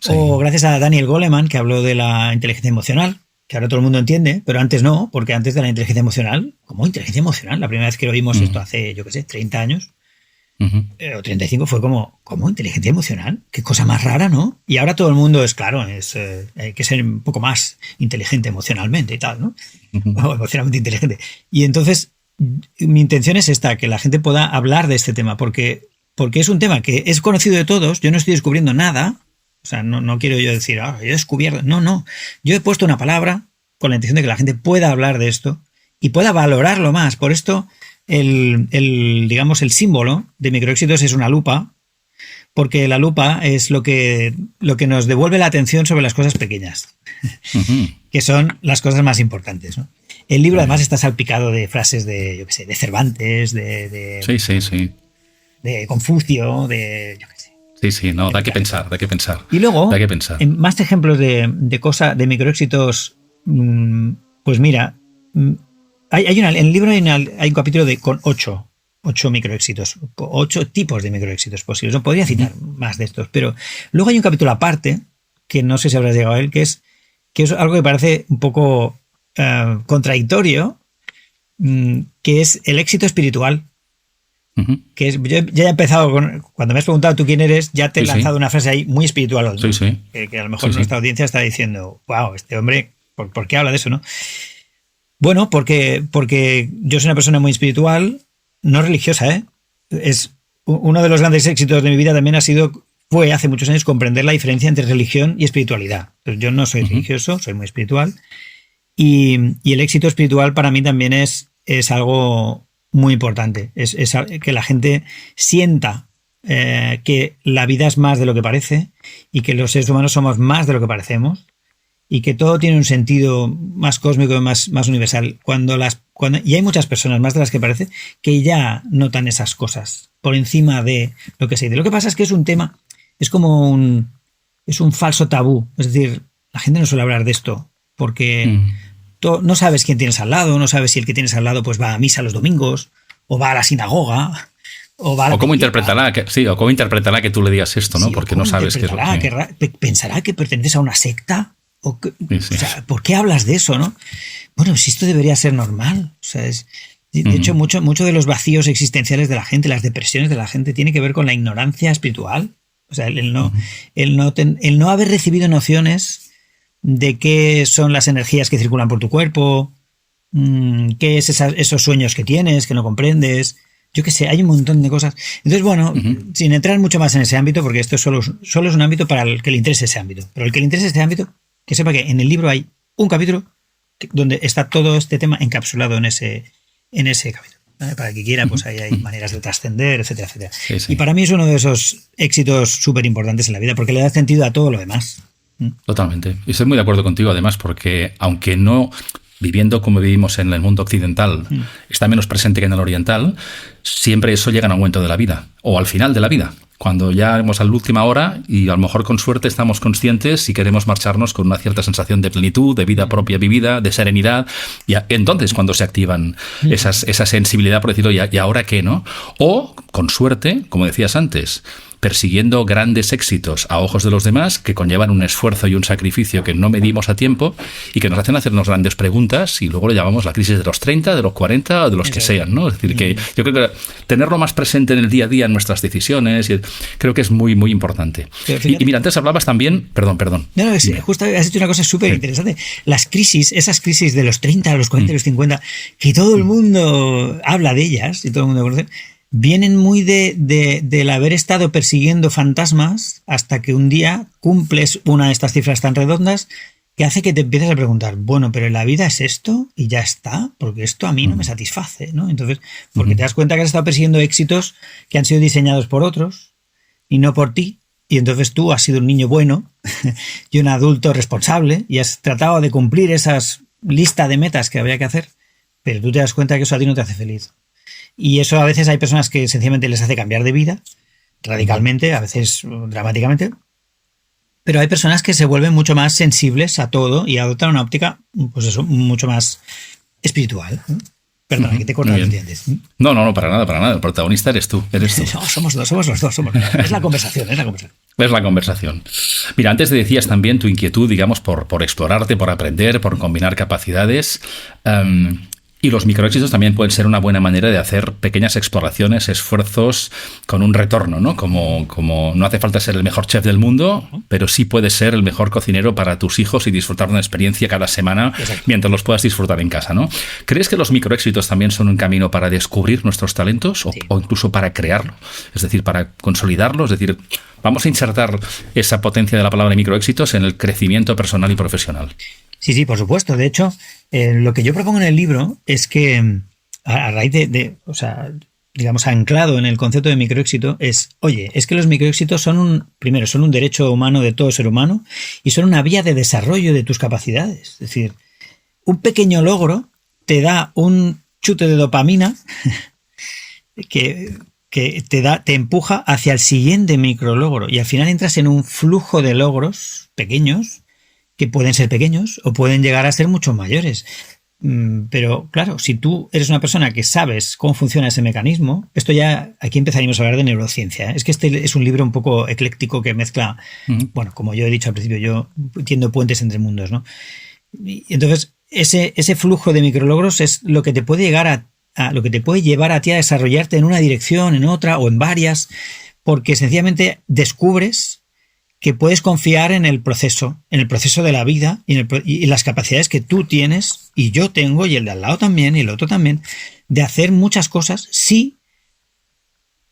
O gracias a Daniel Goleman, que habló de la inteligencia emocional, que ahora todo el mundo entiende, pero antes no, porque antes de la inteligencia emocional, ¿cómo inteligencia emocional? La primera vez que lo vimos esto hace, 30 años. O 35 fue como inteligencia emocional, qué cosa más rara, ¿no? Y ahora todo el mundo es claro, hay que ser un poco más inteligente emocionalmente y tal, ¿no? O emocionalmente inteligente. Y entonces mi intención es esta, que la gente pueda hablar de este tema, porque es un tema que es conocido de todos, yo no estoy descubriendo nada, o sea, no quiero yo decir, yo he descubierto, no, yo he puesto una palabra con la intención de que la gente pueda hablar de esto y pueda valorarlo más. Por esto digamos, el símbolo de microéxitos es una lupa, porque la lupa es lo que nos devuelve la atención sobre las cosas pequeñas, que son las cosas más importantes, ¿no? El libro además está salpicado de frases de, yo qué sé, de Cervantes, Sí. de Confucio, yo qué sé. Sí, no, da que pensar. Y luego, Da que pensar. en más ejemplos de microéxitos, pues mira, en el libro hay un capítulo con 8 microéxitos, 8 tipos de microéxitos posibles. No podría citar más de estos, pero luego hay un capítulo aparte, que no sé si habrás llegado a él, que es algo que parece un poco contradictorio, que es el éxito espiritual. Que es, yo ya he empezado cuando me has preguntado tú quién eres, ya te he lanzado una frase ahí muy espiritual, ¿no? Que a lo mejor nuestra audiencia está diciendo, wow, este hombre, ¿por qué habla de eso, no? Bueno, porque yo soy una persona muy espiritual, no religiosa, ¿eh? Es uno de los grandes éxitos de mi vida también fue hace muchos años comprender la diferencia entre religión y espiritualidad. Entonces, yo no soy religioso, soy muy espiritual, y el éxito espiritual para mí también es algo muy importante, es que la gente sienta que la vida es más de lo que parece y que los seres humanos somos más de lo que parecemos y que todo tiene un sentido más cósmico y más universal. Y hay muchas personas, más de las que parece, que ya notan esas cosas por encima de lo que se dice. Lo que pasa es que es un tema, es como es un falso tabú. Es decir, la gente no suele hablar de esto porque no sabes quién tienes al lado, no sabes si el que tienes al lado pues va a misa los domingos o va a la sinagoga. O cómo interpretará que tú le digas esto, ¿no? Sí, porque no sabes qué es lo que... ¿Pensará que perteneces a una secta? O sea, ¿por qué hablas de eso, no? Bueno, si esto debería ser normal. O sea, de hecho, mucho de los vacíos existenciales de la gente, las depresiones de la gente, tiene que ver con la ignorancia espiritual. O sea, el no haber recibido nociones de qué son las energías que circulan por tu cuerpo, qué es esos sueños que tienes, que no comprendes. Yo qué sé, hay un montón de cosas. Entonces, bueno, sin entrar mucho más en ese ámbito, porque esto solo es un ámbito para el que le interese ese ámbito. Pero el que le interese este ámbito, que sepa que en el libro hay un capítulo donde está todo este tema encapsulado en ese capítulo. ¿Vale? Para el que quiera, pues ahí hay maneras de trascender, etcétera, etcétera. Sí. Y para mí es uno de esos éxitos súper importantes en la vida, porque le da sentido a todo lo demás. Totalmente. Y estoy muy de acuerdo contigo, además, porque aunque no... viviendo como vivimos en el mundo occidental, está menos presente que en el oriental, siempre eso llega en un momento de la vida, o al final de la vida, cuando ya hemos a la última hora y a lo mejor con suerte estamos conscientes y queremos marcharnos con una cierta sensación de plenitud, de vida propia vivida, de serenidad, y entonces cuando se activan esa sensibilidad, por decirlo, ¿y ahora qué, no? O, con suerte, como decías antes, persiguiendo grandes éxitos a ojos de los demás que conllevan un esfuerzo y un sacrificio que no medimos a tiempo y que nos hacen hacernos grandes preguntas y luego le llamamos la crisis de los 30, de los 40 o de los que sean, ¿no? Es decir, que yo creo que tenerlo más presente en el día a día en nuestras decisiones, creo que es muy, muy importante. Y mira, antes hablabas también... Perdón. No, justo has dicho una cosa súper interesante. Las crisis, esas crisis de los 30, los 40, los 50, que todo el mundo habla de ellas y todo el mundo conoce, vienen muy del haber estado persiguiendo fantasmas hasta que un día cumples una de estas cifras tan redondas que hace que te empieces a preguntar, bueno, pero la vida es esto y ya está, porque esto a mí no me satisface, ¿no? Entonces, porque te das cuenta que has estado persiguiendo éxitos que han sido diseñados por otros y no por ti, y entonces tú has sido un niño bueno y un adulto responsable y has tratado de cumplir esas lista de metas que había que hacer, pero tú te das cuenta que eso a ti no te hace feliz. Y eso a veces hay personas que sencillamente les hace cambiar de vida radicalmente, a veces dramáticamente, pero hay personas que se vuelven mucho más sensibles a todo y adoptan una óptica, pues eso, mucho más espiritual. Perdona, que te corto, ¿me entiendes? No, para nada. El protagonista eres tú. No, somos los dos. Es la conversación. Es la conversación. Mira, antes decías también tu inquietud, digamos, por explorarte, por aprender, por combinar capacidades. Y los microéxitos también pueden ser una buena manera de hacer pequeñas exploraciones, esfuerzos con un retorno, ¿no? Como no hace falta ser el mejor chef del mundo, pero sí puedes ser el mejor cocinero para tus hijos y disfrutar de una experiencia cada semana. Exacto. Mientras los puedas disfrutar en casa, ¿no? ¿Crees que los microéxitos también son un camino para descubrir nuestros talentos o incluso para crearlo? Es decir, para consolidarlo, es decir, vamos a insertar esa potencia de la palabra microéxitos en el crecimiento personal y profesional. Sí, por supuesto. De hecho, lo que yo propongo en el libro es que, a raíz o sea, digamos, anclado en el concepto de microéxito, es que los microéxitos son un derecho humano de todo ser humano y son una vía de desarrollo de tus capacidades. Es decir, un pequeño logro te da un chute de dopamina que te empuja hacia el siguiente micrologro y al final entras en un flujo de logros pequeños que pueden ser pequeños o pueden llegar a ser mucho mayores. Pero claro, si tú eres una persona que sabes cómo funciona ese mecanismo, esto ya, aquí empezaríamos a hablar de neurociencia. Es que este es un libro un poco ecléctico que mezcla, bueno, como yo he dicho al principio, yo tiendo puentes entre mundos, ¿no? Y entonces, ese flujo de micrologros es lo que te puede llegar lo que te puede llevar a ti a desarrollarte en una dirección, en otra o en varias, porque sencillamente descubres que puedes confiar en el proceso de la vida y las capacidades que tú tienes y yo tengo y el de al lado también y el otro también, de hacer muchas cosas si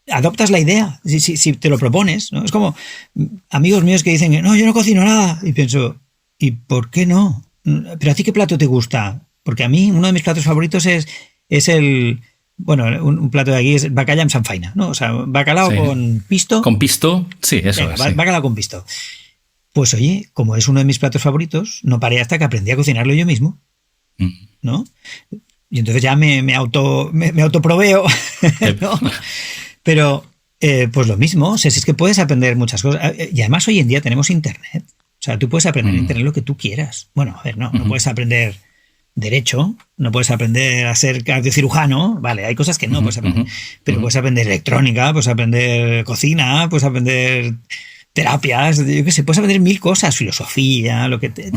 adoptas la idea, si te lo propones, ¿no? Es como amigos míos que dicen que no, yo no cocino nada y pienso, ¿y por qué no? ¿Pero a ti qué plato te gusta? Porque a mí uno de mis platos favoritos es el... Bueno, un plato de aquí es bacallao amb sanfaina, ¿no? O sea, bacalao con pisto. Con pisto, sí, eso. Venga, es. Bacalao con pisto. Pues oye, como es uno de mis platos favoritos, no paré hasta que aprendí a cocinarlo yo mismo, ¿no? Y entonces ya me autoproveo, ¿no? Pero, pues lo mismo, o sea, si es que puedes aprender muchas cosas. Y además hoy en día tenemos internet. O sea, tú puedes aprender en internet lo que tú quieras. Bueno, a ver, no puedes aprender derecho, no puedes aprender a ser cardiocirujano, vale, hay cosas que no puedes aprender, pero puedes aprender electrónica, puedes aprender cocina, puedes aprender terapias, yo qué sé, puedes aprender 1000 cosas, filosofía, lo que te...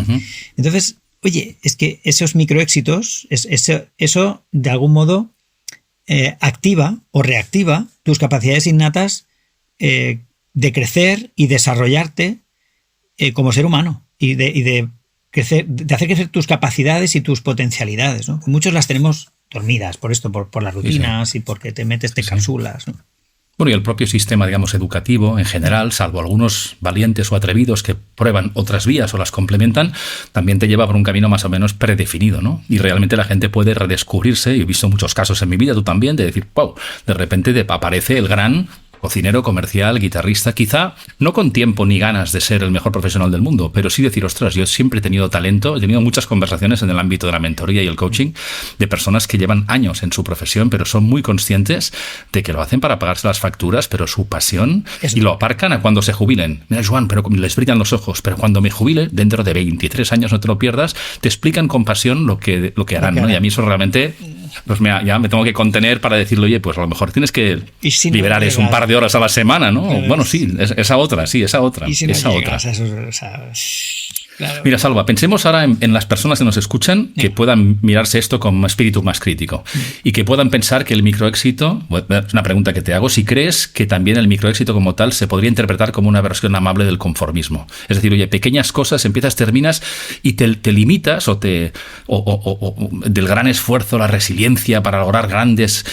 Entonces, oye, es que esos microéxitos, eso de algún modo activa o reactiva tus capacidades innatas de crecer y desarrollarte como ser humano y de hacer crecer tus capacidades y tus potencialidades, ¿no? Muchos las tenemos dormidas por esto, por las rutinas y porque te metes, te cápsulas, ¿no? Bueno, y el propio sistema, digamos, educativo en general, salvo algunos valientes o atrevidos que prueban otras vías o las complementan, también te lleva por un camino más o menos predefinido, ¿no? Y realmente la gente puede redescubrirse, y he visto muchos casos en mi vida, tú también, de decir, wow, de repente te aparece el gran cocinero, comercial, guitarrista, quizá no con tiempo ni ganas de ser el mejor profesional del mundo, pero sí decir, ostras, yo siempre he tenido talento, he tenido muchas conversaciones en el ámbito de la mentoría y el coaching de personas que llevan años en su profesión, pero son muy conscientes de que lo hacen para pagarse las facturas, pero su pasión, y lo aparcan a cuando se jubilen. Mira, Joan, pero les brillan los ojos, pero cuando me jubile, dentro de 23 años, no te lo pierdas, te explican con pasión lo que harán, ¿no? Y a mí eso realmente, pues ya me tengo que contener para decirle, oye, pues a lo mejor tienes que liberar eso un par de horas a la semana, ¿no? Pero bueno, sí, esa otra. Y si no llegas a eso, o sea, claro. Mira, Salva, pensemos ahora en las personas que nos escuchan que puedan mirarse esto con un espíritu más crítico y que puedan pensar que el microéxito, es una pregunta que te hago, si crees que también el microéxito como tal se podría interpretar como una versión amable del conformismo. Es decir, oye, pequeñas cosas, empiezas, terminas y te limitas o del gran esfuerzo, la resiliencia para lograr grandes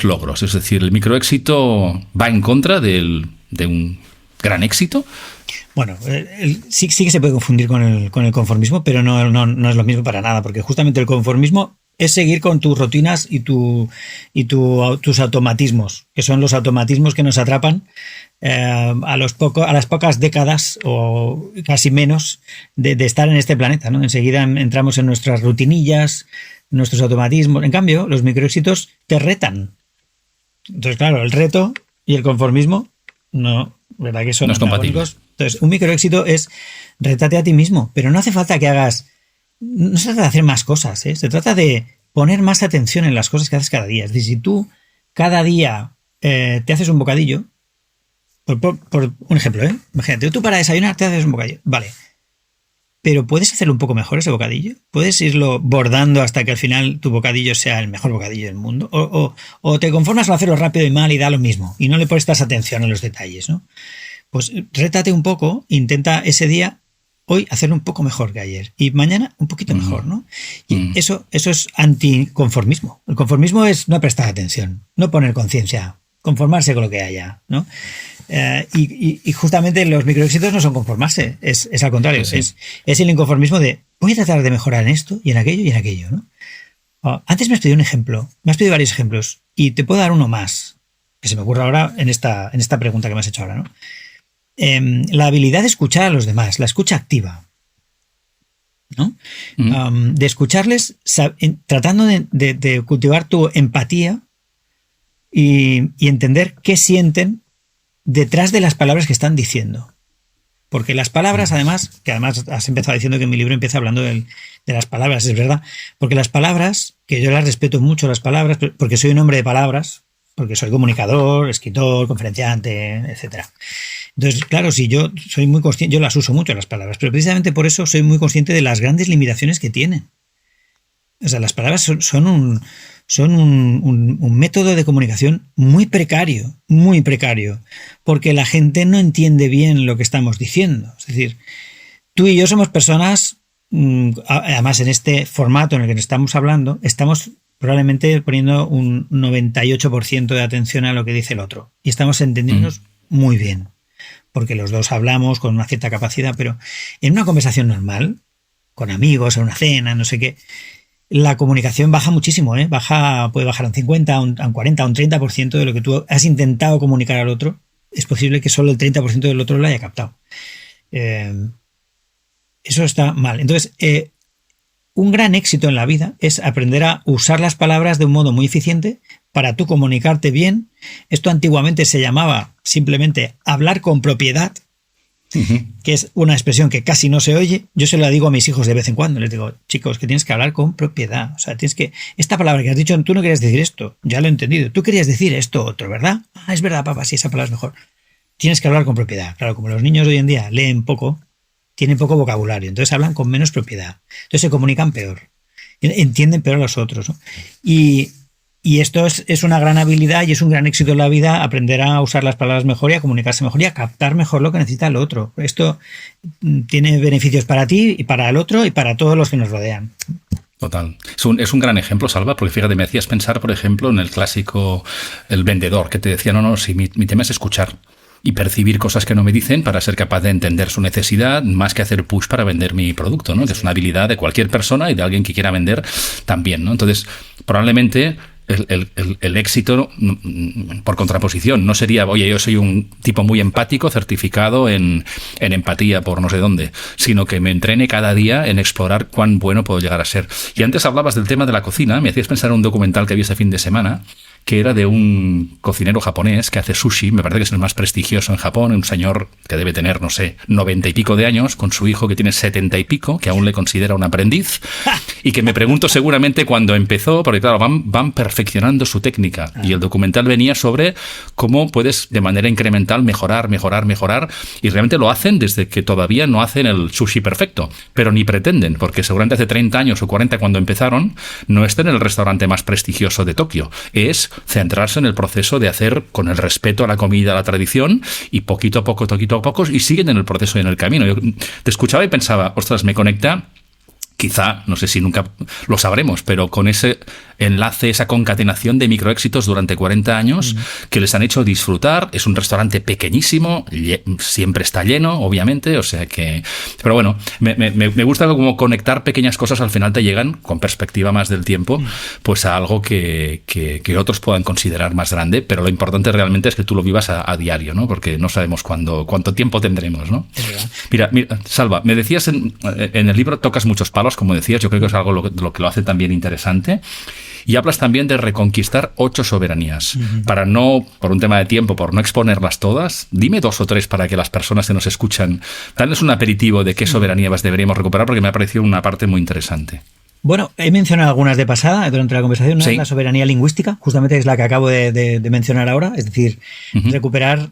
logros. Es decir, el microéxito va en contra de un gran éxito. Bueno, sí que se puede confundir con el conformismo, pero no es lo mismo para nada, porque justamente el conformismo es seguir con tus rutinas y tus automatismos, que son los automatismos que nos atrapan a las pocas décadas o casi menos de estar en este planeta, ¿no? Enseguida entramos en nuestras rutinillas, nuestros automatismos. En cambio, los microéxitos te retan. Entonces, claro, el reto y el conformismo no, ¿verdad que son antagónicos? Entonces, un microéxito es rétate a ti mismo, pero no hace falta que no se trata de hacer más cosas, ¿eh? Se trata de poner más atención en las cosas que haces cada día. Es decir, si tú cada día te haces un bocadillo, por un ejemplo, imagínate, tú para desayunar te haces un bocadillo, vale, pero ¿puedes hacerlo un poco mejor ese bocadillo? ¿Puedes irlo bordando hasta que al final tu bocadillo sea el mejor bocadillo del mundo? ¿O te conformas con hacerlo rápido y mal y da lo mismo y no le prestas atención a los detalles, ¿no? Pues rétate un poco, intenta ese día, hoy, hacerlo un poco mejor que ayer y mañana un poquito mejor, ¿no? Y eso es anticonformismo. El conformismo es no prestar atención, no poner conciencia, conformarse con lo que haya, ¿no? Y justamente los microéxitos no son conformarse, es al contrario, sí. Es el inconformismo de voy a tratar de mejorar en esto y en aquello, ¿no? Antes me has pedido un ejemplo, me has pedido varios ejemplos y te puedo dar uno más que se me ocurre ahora en esta pregunta que me has hecho ahora, ¿no? La habilidad de escuchar a los demás, la escucha activa. ¿no? De escucharles, tratando de cultivar tu empatía y entender qué sienten detrás de las palabras que están diciendo. Porque las palabras, además, que además has empezado diciendo que en mi libro empieza hablando de las palabras, es verdad, porque las palabras, que yo las respeto mucho, las palabras, porque soy un hombre de palabras, porque soy comunicador, escritor, conferenciante, etcétera. Entonces, claro, si yo soy muy consciente, yo las uso mucho las palabras, pero precisamente por eso soy muy consciente de las grandes limitaciones que tienen. O sea, las palabras son un método de comunicación muy precario, porque la gente no entiende bien lo que estamos diciendo. Es decir, tú y yo somos personas, además en este formato en el que nos estamos hablando, estamos probablemente poniendo un 98% de atención a lo que dice el otro y estamos entendiéndonos muy bien, porque los dos hablamos con una cierta capacidad, pero en una conversación normal, con amigos, en una cena, no sé qué, la comunicación baja muchísimo, puede bajar a un 50, a un 40, a un 30% de lo que tú has intentado comunicar al otro. Es posible que solo el 30% del otro lo haya captado. Eso está mal. Entonces, un gran éxito en la vida es aprender a usar las palabras de un modo muy eficiente para tú comunicarte bien. Esto antiguamente se llamaba simplemente hablar con propiedad, que es una expresión que casi no se oye. Yo se la digo a mis hijos de vez en cuando. Les digo, chicos, que tienes que hablar con propiedad. O sea, tienes que... Esta palabra que has dicho, tú no querías decir esto. Ya lo he entendido. Tú querías decir esto otro, ¿verdad? Ah, es verdad, papá, sí, esa palabra es mejor. Tienes que hablar con propiedad. Claro, como los niños hoy en día leen poco, tienen poco vocabulario, entonces hablan con menos propiedad. Entonces se comunican peor. Entienden peor a los otros, ¿no? Y esto es una gran habilidad y es un gran éxito en la vida, aprender a usar las palabras mejor y a comunicarse mejor y a captar mejor lo que necesita el otro. Esto tiene beneficios para ti y para el otro y para todos los que nos rodean. Total. Es un gran ejemplo, Salva, porque fíjate, me hacías pensar, por ejemplo, en el clásico, el vendedor, que te decía, no, si mi tema es escuchar y percibir cosas que no me dicen para ser capaz de entender su necesidad, más que hacer push para vender mi producto, ¿no? Que es una habilidad de cualquier persona y de alguien que quiera vender también, ¿no? Entonces, probablemente el éxito, por contraposición, no sería, oye, yo soy un tipo muy empático, certificado en empatía por no sé dónde, sino que me entrene cada día en explorar cuán bueno puedo llegar a ser. Y antes hablabas del tema de la cocina, me hacías pensar en un documental que vi este fin de semana, que era de un cocinero japonés que hace sushi, me parece que es el más prestigioso en Japón, un señor que debe tener, no sé, 90 y pico de años, con su hijo que tiene 70 y pico, que aún le considera un aprendiz, y que me pregunto seguramente cuando empezó, porque claro, van perfeccionando su técnica, y el documental venía sobre cómo puedes de manera incremental mejorar, y realmente lo hacen desde que todavía no hacen el sushi perfecto, pero ni pretenden, porque seguramente hace 30 años o 40 cuando empezaron, no están en el restaurante más prestigioso de Tokio, es centrarse en el proceso de hacer con el respeto a la comida, a la tradición, y poquito a poco, y siguen en el proceso y en el camino. Yo te escuchaba y pensaba, ostras, me conecta, quizá, no sé si nunca lo sabremos, pero con ese enlace, esa concatenación de microéxitos durante 40 años que les han hecho disfrutar. Es un restaurante pequeñísimo, siempre está lleno, obviamente, o sea que... Pero bueno, me gusta como conectar pequeñas cosas, al final te llegan, con perspectiva más del tiempo, pues a algo que otros puedan considerar más grande, pero lo importante realmente es que tú lo vivas a diario, ¿no? Porque no sabemos cuánto tiempo tendremos, ¿no? Mira, Salva, me decías en el libro, tocas muchos palos, como decías, yo creo que es algo lo que lo hace también interesante. Y hablas también de reconquistar 8 soberanías. Para no, por un tema de tiempo, por no exponerlas todas, dime 2 o 3 para que las personas que nos escuchan, darles un aperitivo de qué soberanías deberíamos recuperar, porque me ha parecido una parte muy interesante. Bueno, he mencionado algunas de pasada durante la conversación. Sí. La soberanía lingüística, justamente es la que acabo de mencionar ahora, es decir, recuperar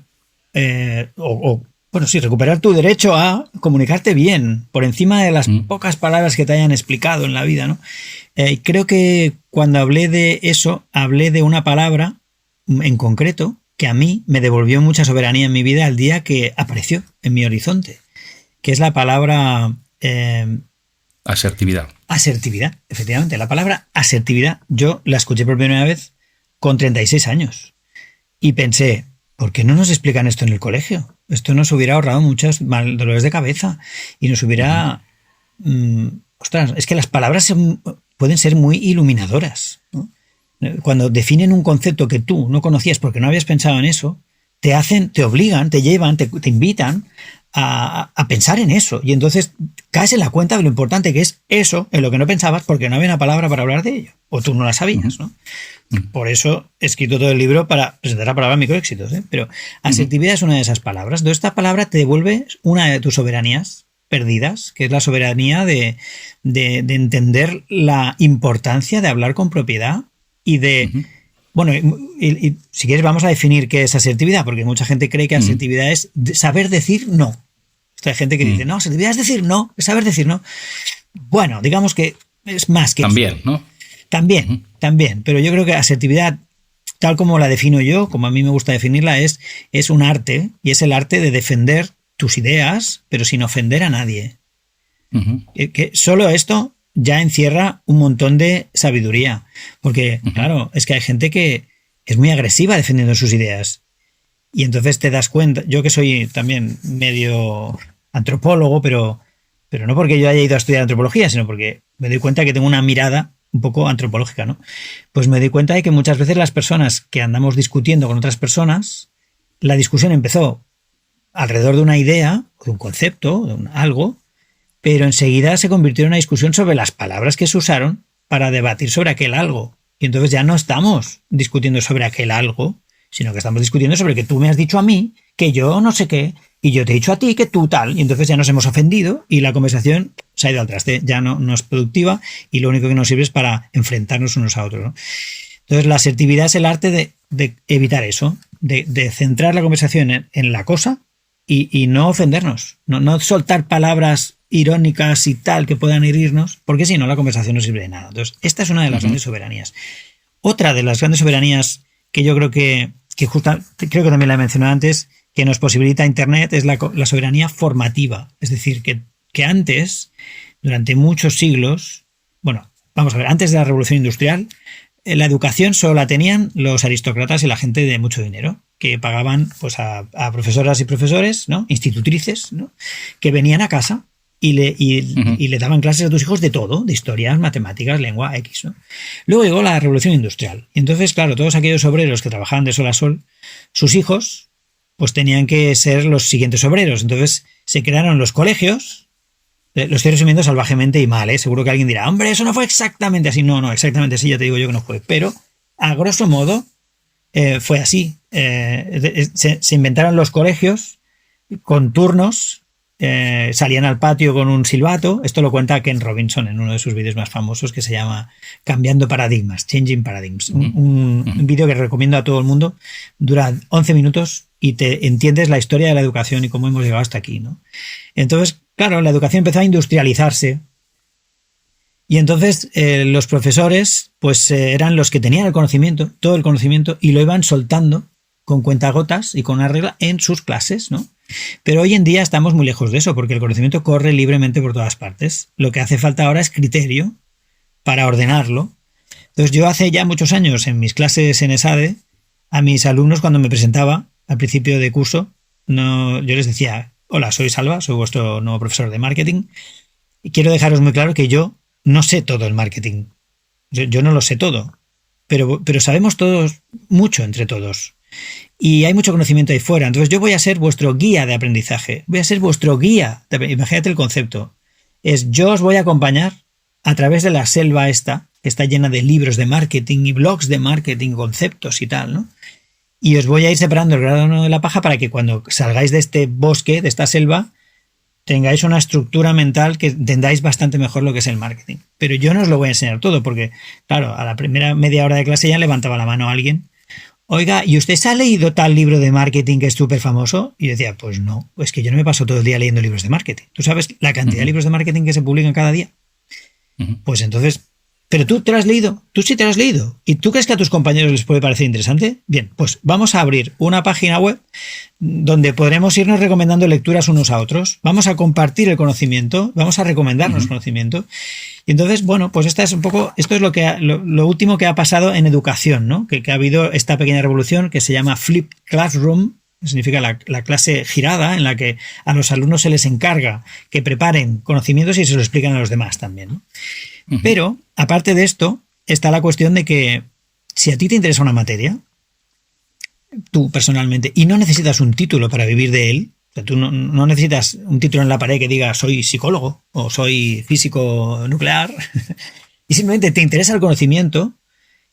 recuperar tu derecho a comunicarte bien, por encima de las pocas palabras que te hayan explicado en la vida, ¿no? Creo que cuando hablé de eso, hablé de una palabra en concreto que a mí me devolvió mucha soberanía en mi vida el día que apareció en mi horizonte, que es la palabra... asertividad. Asertividad, efectivamente. La palabra asertividad, yo la escuché por primera vez con 36 años y pensé, ¿por qué no nos explican esto en el colegio? Esto nos hubiera ahorrado muchos dolores de cabeza y nos hubiera... ostras, es que las palabras pueden ser muy iluminadoras, ¿no? Cuando definen un concepto que tú no conocías porque no habías pensado en eso, te obligan, te llevan, te invitan a pensar en eso. Y entonces caes en la cuenta de lo importante que es eso, en lo que no pensabas, porque no había una palabra para hablar de ello. O tú no la sabías, ¿no? Por eso he escrito todo el libro para presentar la palabra microéxitos, ¿eh? Pero asertividad es una de esas palabras. Entonces esta palabra te devuelve una de tus soberanías perdidas, que es la soberanía de entender la importancia de hablar con propiedad y de... Bueno, y si quieres vamos a definir qué es asertividad, porque mucha gente cree que asertividad es saber decir no. Hay gente que dice, no, asertividad es decir no, es saber decir no. Bueno, digamos que es más que también, eso. ¿no? También, pero yo creo que asertividad, tal como la defino yo, como a mí me gusta definirla, es un arte, y es el arte de defender tus ideas, pero sin ofender a nadie. Que solo esto ya encierra un montón de sabiduría, porque, claro, es que hay gente que es muy agresiva defendiendo sus ideas, y entonces te das cuenta, yo que soy también medio antropólogo, pero no porque yo haya ido a estudiar antropología, sino porque me doy cuenta que tengo una mirada un poco antropológica, ¿no? Pues me doy cuenta de que muchas veces las personas que andamos discutiendo con otras personas, la discusión empezó alrededor de una idea, de un concepto, de algo, pero enseguida se convirtió en una discusión sobre las palabras que se usaron para debatir sobre aquel algo. Y entonces ya no estamos discutiendo sobre aquel algo, sino que estamos discutiendo sobre que tú me has dicho a mí que yo no sé qué, y yo te he dicho a ti que tú tal, y entonces ya nos hemos ofendido y la conversación se ha ido al traste, ya no es productiva y lo único que nos sirve es para enfrentarnos unos a otros, ¿no? Entonces la asertividad es el arte de evitar eso, de centrar la conversación en la cosa y no ofendernos, no soltar palabras irónicas y tal que puedan herirnos, porque si no la conversación no sirve de nada. Entonces esta es una de las grandes soberanías. Otra de las grandes soberanías que yo creo que creo que también la he mencionado antes, que nos posibilita Internet, es la soberanía formativa. Es decir, que antes, durante muchos siglos, bueno, vamos a ver, antes de la Revolución Industrial, la educación solo la tenían los aristócratas y la gente de mucho dinero, que pagaban pues a profesoras y profesores, ¿no? Institutrices, ¿no? Que venían a casa y le daban clases a tus hijos de todo, de historias, matemáticas, lengua, X, ¿no? Luego llegó la Revolución Industrial. Y entonces, claro, todos aquellos obreros que trabajaban de sol a sol, sus hijos pues tenían que ser los siguientes obreros. Entonces se crearon los colegios. Lo estoy resumiendo salvajemente y mal, ¿eh? Seguro que alguien dirá, hombre, eso no fue exactamente así. No, exactamente así, ya te digo yo que no fue. Pero, a grosso modo, fue así. Se inventaron los colegios con turnos, salían al patio con un silbato. Esto lo cuenta Ken Robinson en uno de sus vídeos más famosos que se llama Cambiando Paradigmas, Changing Paradigms. Un vídeo que recomiendo a todo el mundo. Dura 11 minutos y te entiendes la historia de la educación y cómo hemos llegado hasta aquí, ¿no? Entonces, claro, la educación empezó a industrializarse y entonces los profesores pues eran los que tenían el conocimiento, todo el conocimiento, y lo iban soltando con cuentagotas y con una regla en sus clases, ¿no? Pero hoy en día estamos muy lejos de eso, porque el conocimiento corre libremente por todas partes. Lo que hace falta ahora es criterio para ordenarlo. Entonces yo hace ya muchos años en mis clases en ESADE, a mis alumnos cuando me presentaba al principio de curso, yo les decía, hola, soy Salva, soy vuestro nuevo profesor de marketing y quiero dejaros muy claro que yo no sé todo el marketing. Yo no lo sé todo, pero sabemos todos mucho entre todos. Y hay mucho conocimiento ahí fuera. Entonces yo voy a ser vuestro guía de aprendizaje. Voy a ser vuestro guía. Imagínate el concepto. Yo os voy a acompañar a través de la selva esta, que está llena de libros de marketing y blogs de marketing, conceptos y tal, ¿no? Y os voy a ir separando el grano de la paja para que cuando salgáis de este bosque, de esta selva, tengáis una estructura mental que entendáis bastante mejor lo que es el marketing. Pero yo no os lo voy a enseñar todo porque, claro, a la primera media hora de clase ya levantaba la mano alguien. Oiga, ¿y usted se ha leído tal libro de marketing que es súper famoso? Y yo decía, pues no, es que yo no me paso todo el día leyendo libros de marketing. ¿Tú sabes la cantidad de libros de marketing que se publican cada día? Pues entonces, pero tú te lo has leído, tú sí te lo has leído. ¿Y tú crees que a tus compañeros les puede parecer interesante? Bien, pues vamos a abrir una página web donde podremos irnos recomendando lecturas unos a otros. Vamos a compartir el conocimiento, vamos a recomendarnos conocimiento. Y entonces, bueno, pues esto es lo último que ha pasado en educación, ¿no? Que ha habido esta pequeña revolución que se llama Flipped Classroom, que significa la clase girada, en la que a los alumnos se les encarga que preparen conocimientos y se los explican a los demás también, ¿no? Pero, aparte de esto, está la cuestión de que si a ti te interesa una materia, tú personalmente, y no necesitas un título para vivir de él, sea, tú no necesitas un título en la pared que diga soy psicólogo o soy físico nuclear y simplemente te interesa el conocimiento.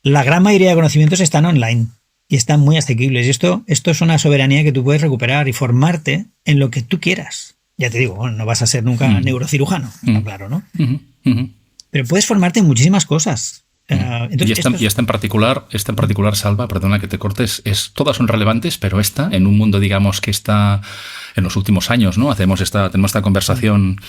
La gran mayoría de conocimientos están online y están muy asequibles. Y esto es una soberanía que tú puedes recuperar y formarte en lo que tú quieras. Ya te digo, bueno, no vas a ser nunca neurocirujano, claro, ¿no? Pero puedes formarte en muchísimas cosas. Entonces, y esta en particular, Salva, perdona que te cortes, todas son relevantes, pero esta, en un mundo, digamos, que está en los últimos años, ¿no? Tenemos esta conversación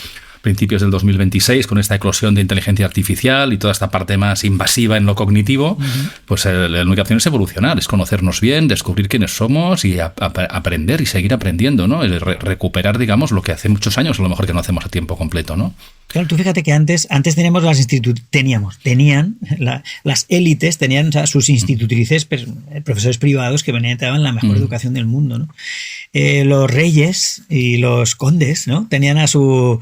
principios del 2026 con esta eclosión de inteligencia artificial y toda esta parte más invasiva en lo cognitivo, pues la única opción es evolucionar, es conocernos bien, descubrir quiénes somos y aprender y seguir aprendiendo, ¿no? Recuperar, digamos, lo que hace muchos años a lo mejor que no hacemos a tiempo completo, ¿no? Claro, tú fíjate que antes teníamos las élites tenían, o sea, sus institutrices, profesores privados que venían y te daban la mejor educación del mundo, ¿no? Los reyes y los condes, ¿no? Tenían a su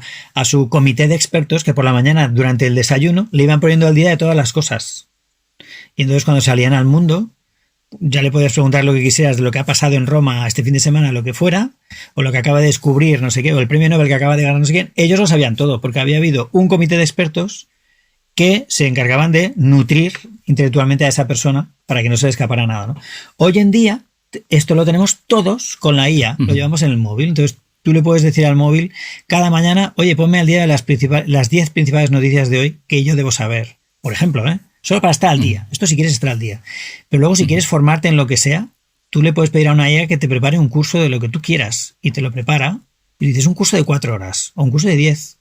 comité de expertos que por la mañana durante el desayuno le iban poniendo al día de todas las cosas. Y entonces cuando salían al mundo ya le podías preguntar lo que quisieras de lo que ha pasado en Roma este fin de semana, lo que fuera, o lo que acaba de descubrir no sé qué, o el premio Nobel que acaba de ganar no sé quién. Ellos lo sabían todo porque había habido un comité de expertos que se encargaban de nutrir intelectualmente a esa persona para que no se le escapara nada, ¿no? Hoy en día esto lo tenemos todos con la IA, lo llevamos en el móvil. Entonces tú le puedes decir al móvil cada mañana, oye, ponme al día de las 10 principales noticias de hoy que yo debo saber. Por ejemplo, solo para estar al día. Esto si quieres estar al día. Pero luego si quieres formarte en lo que sea, tú le puedes pedir a una IA que te prepare un curso de lo que tú quieras y te lo prepara. Y dices un curso de 4 horas o un curso de 10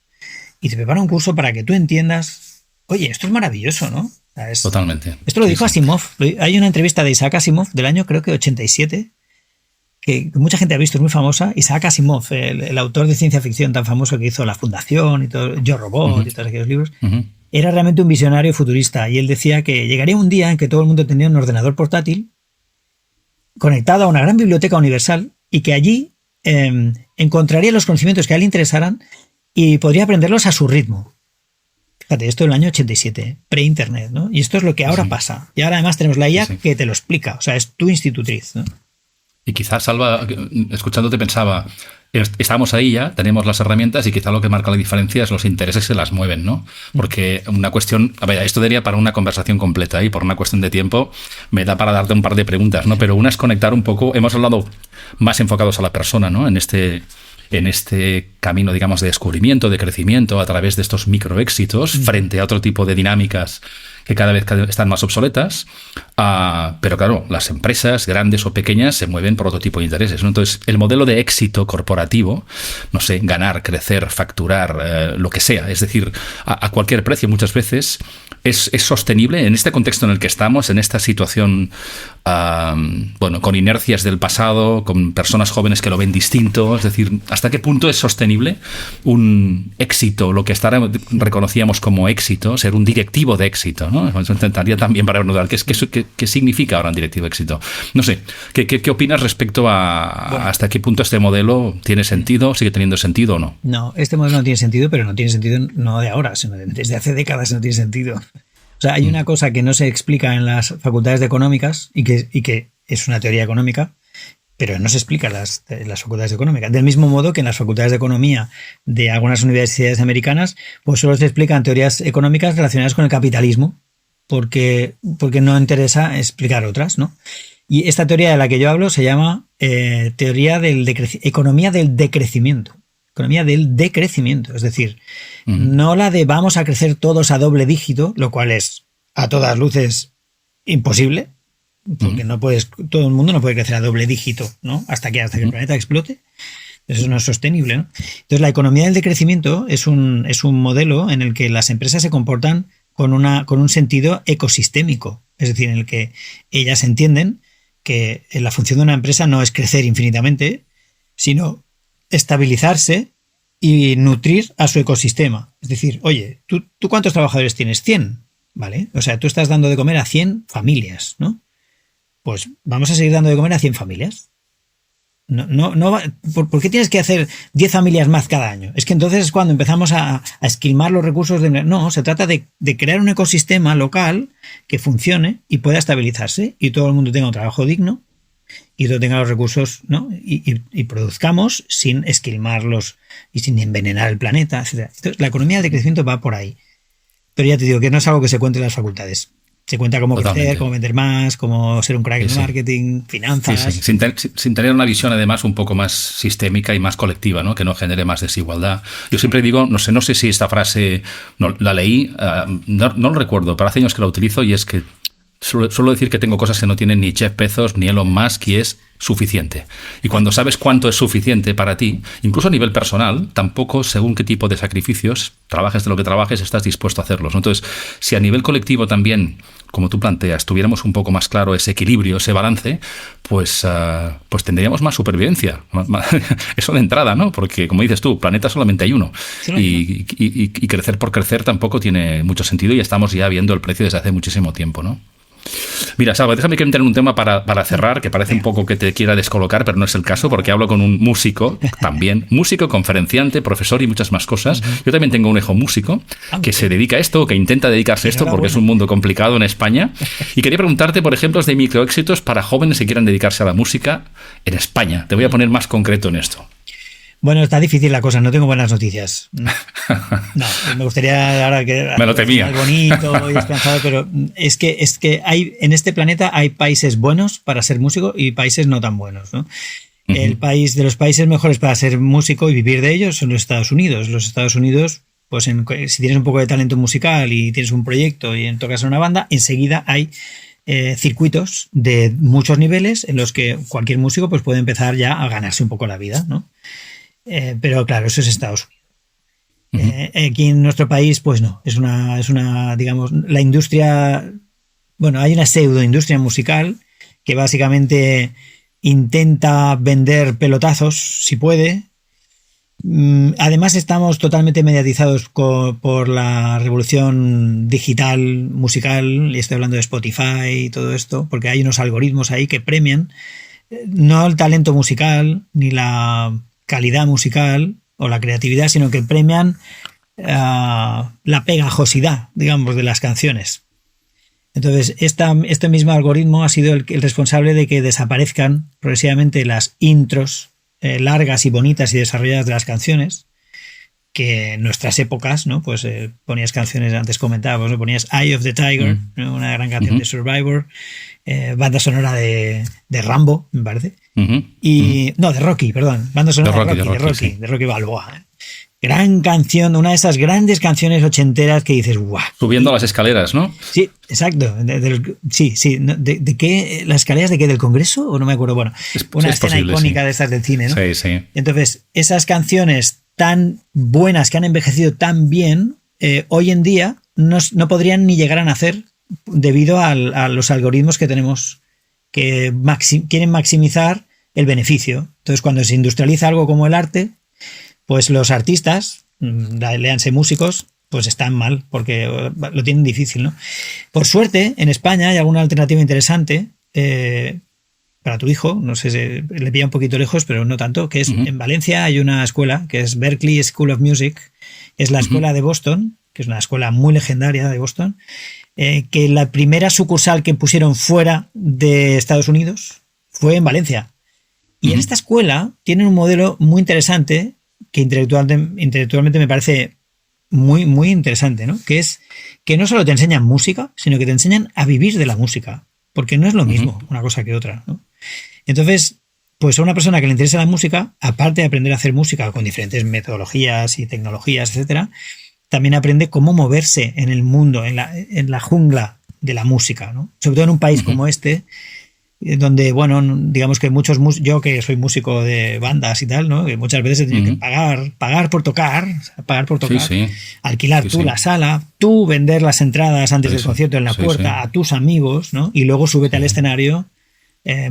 y te prepara un curso para que tú entiendas, oye, esto es maravilloso, ¿no? O sea, Totalmente. Esto lo dijo Asimov. Hay una entrevista de Isaac Asimov del año creo que 87 que mucha gente ha visto, es muy famosa. Isaac Asimov, el autor de ciencia ficción tan famoso que hizo La Fundación y todo, Yo Robot y todos aquellos libros, era realmente un visionario futurista y él decía que llegaría un día en que todo el mundo tendría un ordenador portátil conectado a una gran biblioteca universal y que allí encontraría los conocimientos que a él le interesaran y podría aprenderlos a su ritmo. Fíjate, esto es el año 87, pre-internet, ¿no? Y esto es lo que ahora pasa. Y ahora además tenemos la IA que te lo explica, o sea, es tu institutriz, ¿no? Y quizás, Salva, escuchándote pensaba, estamos ahí ya, tenemos las herramientas y quizá lo que marca la diferencia es los intereses que las mueven, ¿no? Porque una cuestión, a ver, esto daría para una conversación completa y por una cuestión de tiempo me da para darte un par de preguntas, ¿no? Pero una es conectar un poco, hemos hablado más enfocados a la persona, ¿no? En este camino, digamos, de descubrimiento, de crecimiento a través de estos microéxitos frente a otro tipo de dinámicas que cada vez están más obsoletas. Pero claro, las empresas, grandes o pequeñas, se mueven por otro tipo de intereses, ¿no? Entonces, el modelo de éxito corporativo, no sé, ganar, crecer, facturar, lo que sea, es decir, a cualquier precio muchas veces, es sostenible en este contexto en el que estamos, en esta situación, con inercias del pasado, con personas jóvenes que lo ven distinto, es decir, ¿hasta qué punto es sostenible un éxito, lo que hasta ahora reconocíamos como éxito, ser un directivo de éxito, ¿no? Eso intentaría también para reanudar, ¿qué significa ahora un directivo de éxito? No sé, ¿qué opinas respecto a hasta qué punto este modelo tiene sentido, sigue teniendo sentido o no? No, este modelo no tiene sentido, pero no tiene sentido no de ahora, sino desde hace décadas no tiene sentido. O sea, hay una cosa que no se explica en las facultades de económicas y que es una teoría económica, pero no se explica en las facultades de económicas. Del mismo modo que en las facultades de economía de algunas universidades americanas, pues solo se explican teorías económicas relacionadas con el capitalismo, porque no interesa explicar otras, ¿no? Y esta teoría de la que yo hablo se llama economía del decrecimiento. Economía del decrecimiento, es decir, no la de vamos a crecer todos a doble dígito, lo cual es a todas luces imposible, porque todo el mundo no puede crecer a doble dígito, ¿no? Hasta que el planeta explote. Eso no es sostenible, ¿no? Entonces, la economía del decrecimiento es un modelo en el que las empresas se comportan con un sentido ecosistémico, es decir, en el que ellas entienden que la función de una empresa no es crecer infinitamente, sino estabilizarse y nutrir a su ecosistema. Es decir, oye, ¿tú cuántos trabajadores tienes? 100, ¿vale? O sea, tú estás dando de comer a 100 familias, ¿no? Pues vamos a seguir dando de comer a 100 familias. ¿Por qué tienes que hacer 10 familias más cada año? Es que entonces es cuando empezamos a esquilmar los recursos. No, se trata de crear un ecosistema local que funcione y pueda estabilizarse y todo el mundo tenga un trabajo digno y todo tenga los recursos, ¿no? Y produzcamos sin esquilmarlos y sin envenenar el planeta, etc. Entonces, la economía de crecimiento va por ahí. Pero ya te digo que no es algo que se cuente en las facultades. Se cuenta cómo crecer, cómo vender más, cómo ser un crack en marketing, finanzas. Sin tener una visión además un poco más sistémica y más colectiva, ¿no? Que no genere más desigualdad. Yo siempre digo, no sé si esta frase la leí, no lo recuerdo, pero hace años que la utilizo y es que suelo decir que tengo cosas que no tienen ni Jeff Bezos ni Elon Musk y es suficiente. Y cuando sabes cuánto es suficiente para ti, incluso a nivel personal, tampoco según qué tipo de sacrificios, trabajes de lo que trabajes, estás dispuesto a hacerlos, ¿no? Entonces, si a nivel colectivo también, como tú planteas, tuviéramos un poco más claro ese equilibrio, ese balance, pues tendríamos más supervivencia. Eso de entrada, ¿no? Porque, como dices tú, planeta solamente hay uno. Y crecer por crecer tampoco tiene mucho sentido y estamos ya viendo el precio desde hace muchísimo tiempo, ¿no? Mira, Salva, déjame que entre en un tema para cerrar, que parece un poco que te quiera descolocar, pero no es el caso, porque hablo con un músico también, músico, conferenciante, profesor y muchas más cosas. Yo también tengo un hijo músico que se dedica a esto, o que intenta dedicarse a esto, porque es un mundo complicado en España. Y quería preguntarte por ejemplos de microéxitos para jóvenes que quieran dedicarse a la música en España. Te voy a poner más concreto en esto. Bueno, está difícil la cosa, no tengo buenas noticias. No, me gustaría ahora que... Me lo temía. Algo bonito y esperanzado, pero es que hay en este planeta hay países buenos para ser músico y países no tan buenos, ¿no? El país de los países mejores para ser músico y vivir de ellos son los Estados Unidos. Los Estados Unidos, pues si tienes un poco de talento musical y tienes un proyecto y tocas en una banda, enseguida hay circuitos de muchos niveles en los que cualquier músico pues puede empezar ya a ganarse un poco la vida, ¿no? Pero claro, eso es Estados Unidos. Aquí en nuestro país, pues no, es una, digamos, la industria, bueno, hay una pseudo industria musical que básicamente intenta vender pelotazos si puede. Además estamos totalmente mediatizados por la revolución digital musical, y estoy hablando de Spotify y todo esto, porque hay unos algoritmos ahí que premian no el talento musical ni la calidad musical o la creatividad, sino que premian la pegajosidad, digamos, de las canciones. Entonces, este mismo algoritmo ha sido el responsable de que desaparezcan progresivamente las intros largas y bonitas y desarrolladas de las canciones, que en nuestras épocas, ¿no? Pues ponías canciones, antes comentábamos, ¿no? Ponías Eye of the Tiger, ¿no? Una gran canción de Survivor, banda sonora de Rambo, me parece. No, de Rocky, perdón. Banda sonora de Rocky Balboa. Gran canción, una de esas grandes canciones ochenteras que dices, ¡guau! Subiendo las escaleras, ¿no? Sí, exacto. Sí. ¿De qué? ¿Las escaleras de qué? ¿Del Congreso? O no me acuerdo. Bueno, una escena posible, icónica de estas del cine, ¿no? Sí. Entonces, esas canciones tan buenas que han envejecido tan bien, hoy en día no podrían ni llegar a nacer debido a los algoritmos que tenemos que quieren maximizar el beneficio. Entonces, cuando se industrializa algo como el arte, pues los artistas, léanse músicos, pues están mal porque lo tienen difícil, ¿no? Por suerte, en España hay alguna alternativa interesante para tu hijo, no sé si le pilla un poquito lejos, pero no tanto, que es en Valencia hay una escuela que es Berklee School of Music, es la escuela de Boston, que es una escuela muy legendaria de Boston, que la primera sucursal que pusieron fuera de Estados Unidos fue en Valencia. Y en esta escuela tienen un modelo muy interesante que intelectualmente me parece muy, muy interesante, ¿no? Que es que no solo te enseñan música, sino que te enseñan a vivir de la música, porque no es lo mismo una cosa que otra, ¿no? Entonces, pues a una persona que le interesa la música, aparte de aprender a hacer música con diferentes metodologías y tecnologías, etcétera, también aprende cómo moverse en el mundo, en la jungla de la música, ¿no? Sobre todo en un país como este, donde, bueno, digamos que yo que soy músico de bandas y tal, ¿no? Que muchas veces he tenido que pagar por tocar, alquilar tú la sala, tú vender las entradas antes del concierto en la puerta a tus amigos, ¿no? Y luego súbete al escenario,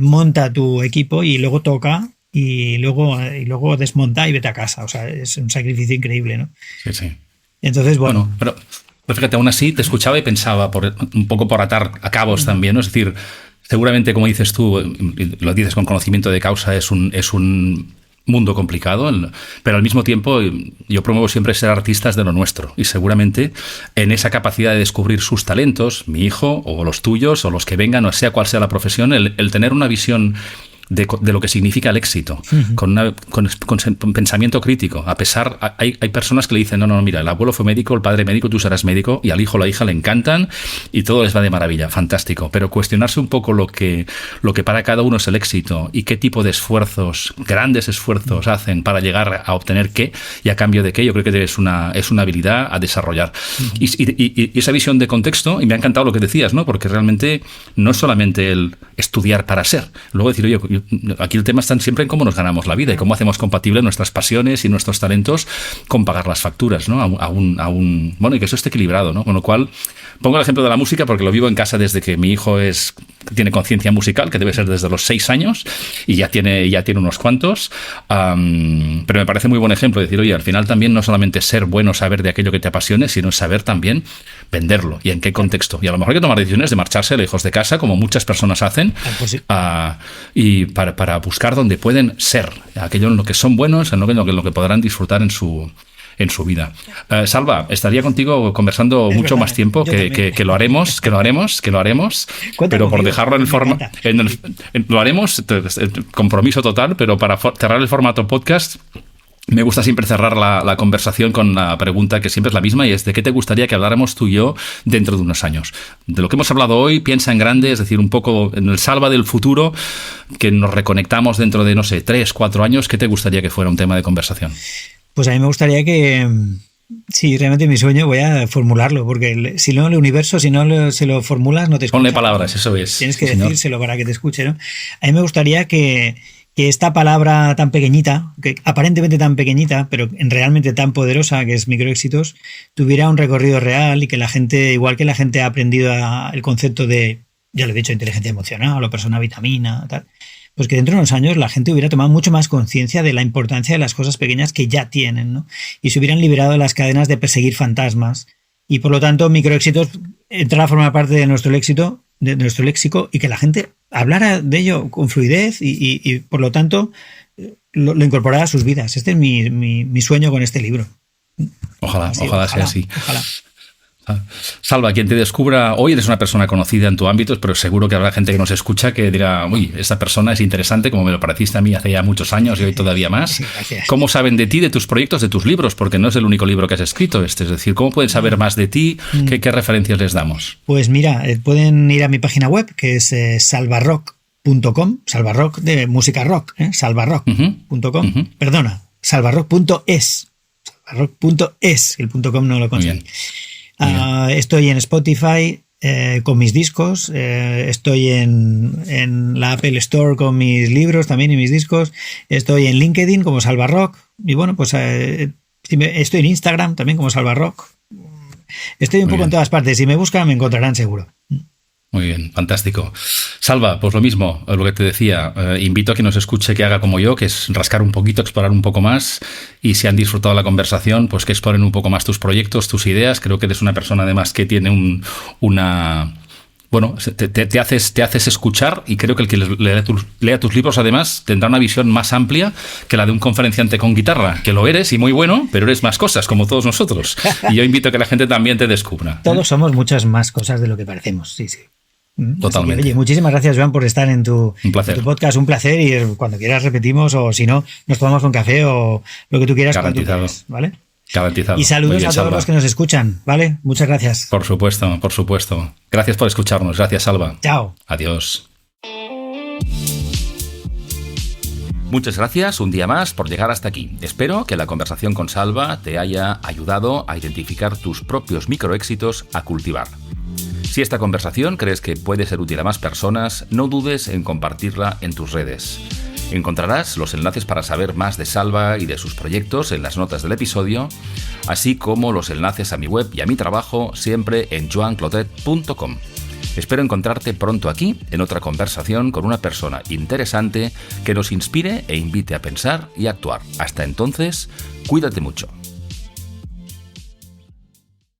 monta tu equipo y luego toca y luego desmonta y vete a casa. O sea, es un sacrificio increíble, ¿no? Sí. Entonces, bueno pero fíjate, aún así te escuchaba y pensaba un poco por atar a cabos también, ¿no? Es decir, seguramente, como dices tú, lo dices con conocimiento de causa, es un mundo complicado, pero al mismo tiempo yo promuevo siempre ser artistas de lo nuestro y seguramente en esa capacidad de descubrir sus talentos, mi hijo o los tuyos o los que vengan, o sea cual sea la profesión, el tener una visión de lo que significa el éxito, con pensamiento crítico. A pesar, hay personas que le dicen, no, mira, el abuelo fue médico, el padre médico, tú serás médico, y al hijo o la hija le encantan y todo les va de maravilla, fantástico. Pero cuestionarse un poco lo que para cada uno es el éxito y qué tipo de esfuerzos, grandes esfuerzos hacen para llegar a obtener qué y a cambio de qué, yo creo que es una habilidad a desarrollar. Y esa visión de contexto, y me ha encantado lo que decías, ¿no? Porque realmente no es solamente el estudiar para ser. Luego decir, oye, aquí el tema está siempre en cómo nos ganamos la vida y cómo hacemos compatibles nuestras pasiones y nuestros talentos con pagar las facturas, ¿no? Bueno, y que eso esté equilibrado, ¿no? Con lo cual, pongo el ejemplo de la música porque lo vivo en casa desde que mi hijo tiene conciencia musical, que debe ser desde los 6 años, y ya tiene unos cuantos. Pero me parece muy buen ejemplo decir, oye, al final también no solamente ser bueno, saber de aquello que te apasione, sino saber también venderlo y en qué contexto. Y a lo mejor hay que tomar decisiones de marcharse lejos de casa, como muchas personas hacen, y para buscar donde pueden ser, aquello en lo que son buenos, en lo que podrán disfrutar en su vida. Salva, estaría contigo conversando mucho más tiempo, que lo haremos, pero por dejarlo en el formato... Lo haremos, compromiso total, pero para cerrar el formato podcast... Me gusta siempre cerrar la conversación con la pregunta que siempre es la misma, y es ¿de qué te gustaría que habláramos tú y yo dentro de unos años? De lo que hemos hablado hoy, piensa en grande, es decir, un poco en el Salva del futuro, que nos reconectamos dentro de, 3, 4 años. ¿Qué te gustaría que fuera un tema de conversación? Pues a mí me gustaría que... Sí, realmente mi sueño, voy a formularlo, porque si no, el universo, si no se lo formulas, no te escucha. Ponle palabras, eso es. Tienes que decírselo para que te escuche, ¿no? A mí me gustaría que esta palabra tan pequeñita, que aparentemente tan pequeñita, pero realmente tan poderosa, que es microéxitos, tuviera un recorrido real y que la gente, igual que la gente ha aprendido el concepto de, ya lo he dicho, inteligencia emocional o persona vitamina, tal, pues que dentro de unos años la gente hubiera tomado mucho más conciencia de la importancia de las cosas pequeñas que ya tienen, ¿no? Y se hubieran liberado de las cadenas de perseguir fantasmas. Y por lo tanto, microéxitos entrará a formar parte de nuestro léxico, y que la gente hablara de ello con fluidez y por lo tanto lo incorporara a sus vidas. Este es mi sueño con este libro. Ojalá sea así. Ojalá. Salva, quien te descubra hoy, eres una persona conocida en tu ámbito, pero seguro que habrá gente que nos escucha que dirá, uy, esta persona es interesante, como me lo pareciste a mí hace ya muchos años y hoy todavía más. Sí, ¿Cómo saben de ti, de tus proyectos, de tus libros? Porque no es el único libro que has escrito. Es decir, ¿cómo pueden saber más de ti? ¿Qué referencias les damos? Pues mira, pueden ir a mi página web, que es salvarock.com, salvarock de música rock, salvarock.com, perdona, salvarock.es, salvarock.es, el .com no lo conseguí. Estoy en Spotify con mis discos, estoy en la Apple Store con mis libros también y mis discos, estoy en LinkedIn como Salvarock, y bueno, pues estoy en Instagram también como Salvarock. Estoy un poco en todas partes. Si me buscan me encontrarán seguro. Muy bien, fantástico. Salva, pues lo mismo, lo que te decía, invito a quien nos escuche que haga como yo, que es rascar un poquito, explorar un poco más, y si han disfrutado la conversación, pues que exploren un poco más tus proyectos, tus ideas. Creo que eres una persona además que tiene bueno, te haces escuchar, y creo que el que lea tus libros además tendrá una visión más amplia que la de un conferenciante con guitarra, que lo eres y muy bueno, pero eres más cosas, como todos nosotros. Y yo invito a que la gente también te descubra. Todos somos muchas más cosas de lo que parecemos, sí. Totalmente. Que, oye, muchísimas gracias, Joan, por estar en tu podcast. Un placer, y cuando quieras repetimos, o si no, nos tomamos un café o lo que tú quieras. Garantizado. Quieras, ¿vale? Garantizado. Y saludos bien, a todos Salva. los que nos escuchan, ¿vale? Muchas gracias. Por supuesto. Gracias por escucharnos. Gracias, Salva. Chao. Adiós. Muchas gracias un día más por llegar hasta aquí. Espero que la conversación con Salva te haya ayudado a identificar tus propios microéxitos a cultivar. Si esta conversación crees que puede ser útil a más personas, no dudes en compartirla en tus redes. Encontrarás los enlaces para saber más de Salva y de sus proyectos en las notas del episodio, así como los enlaces a mi web y a mi trabajo, siempre en joanclotet.com. Espero encontrarte pronto aquí, en otra conversación con una persona interesante que nos inspire e invite a pensar y actuar. Hasta entonces, cuídate mucho.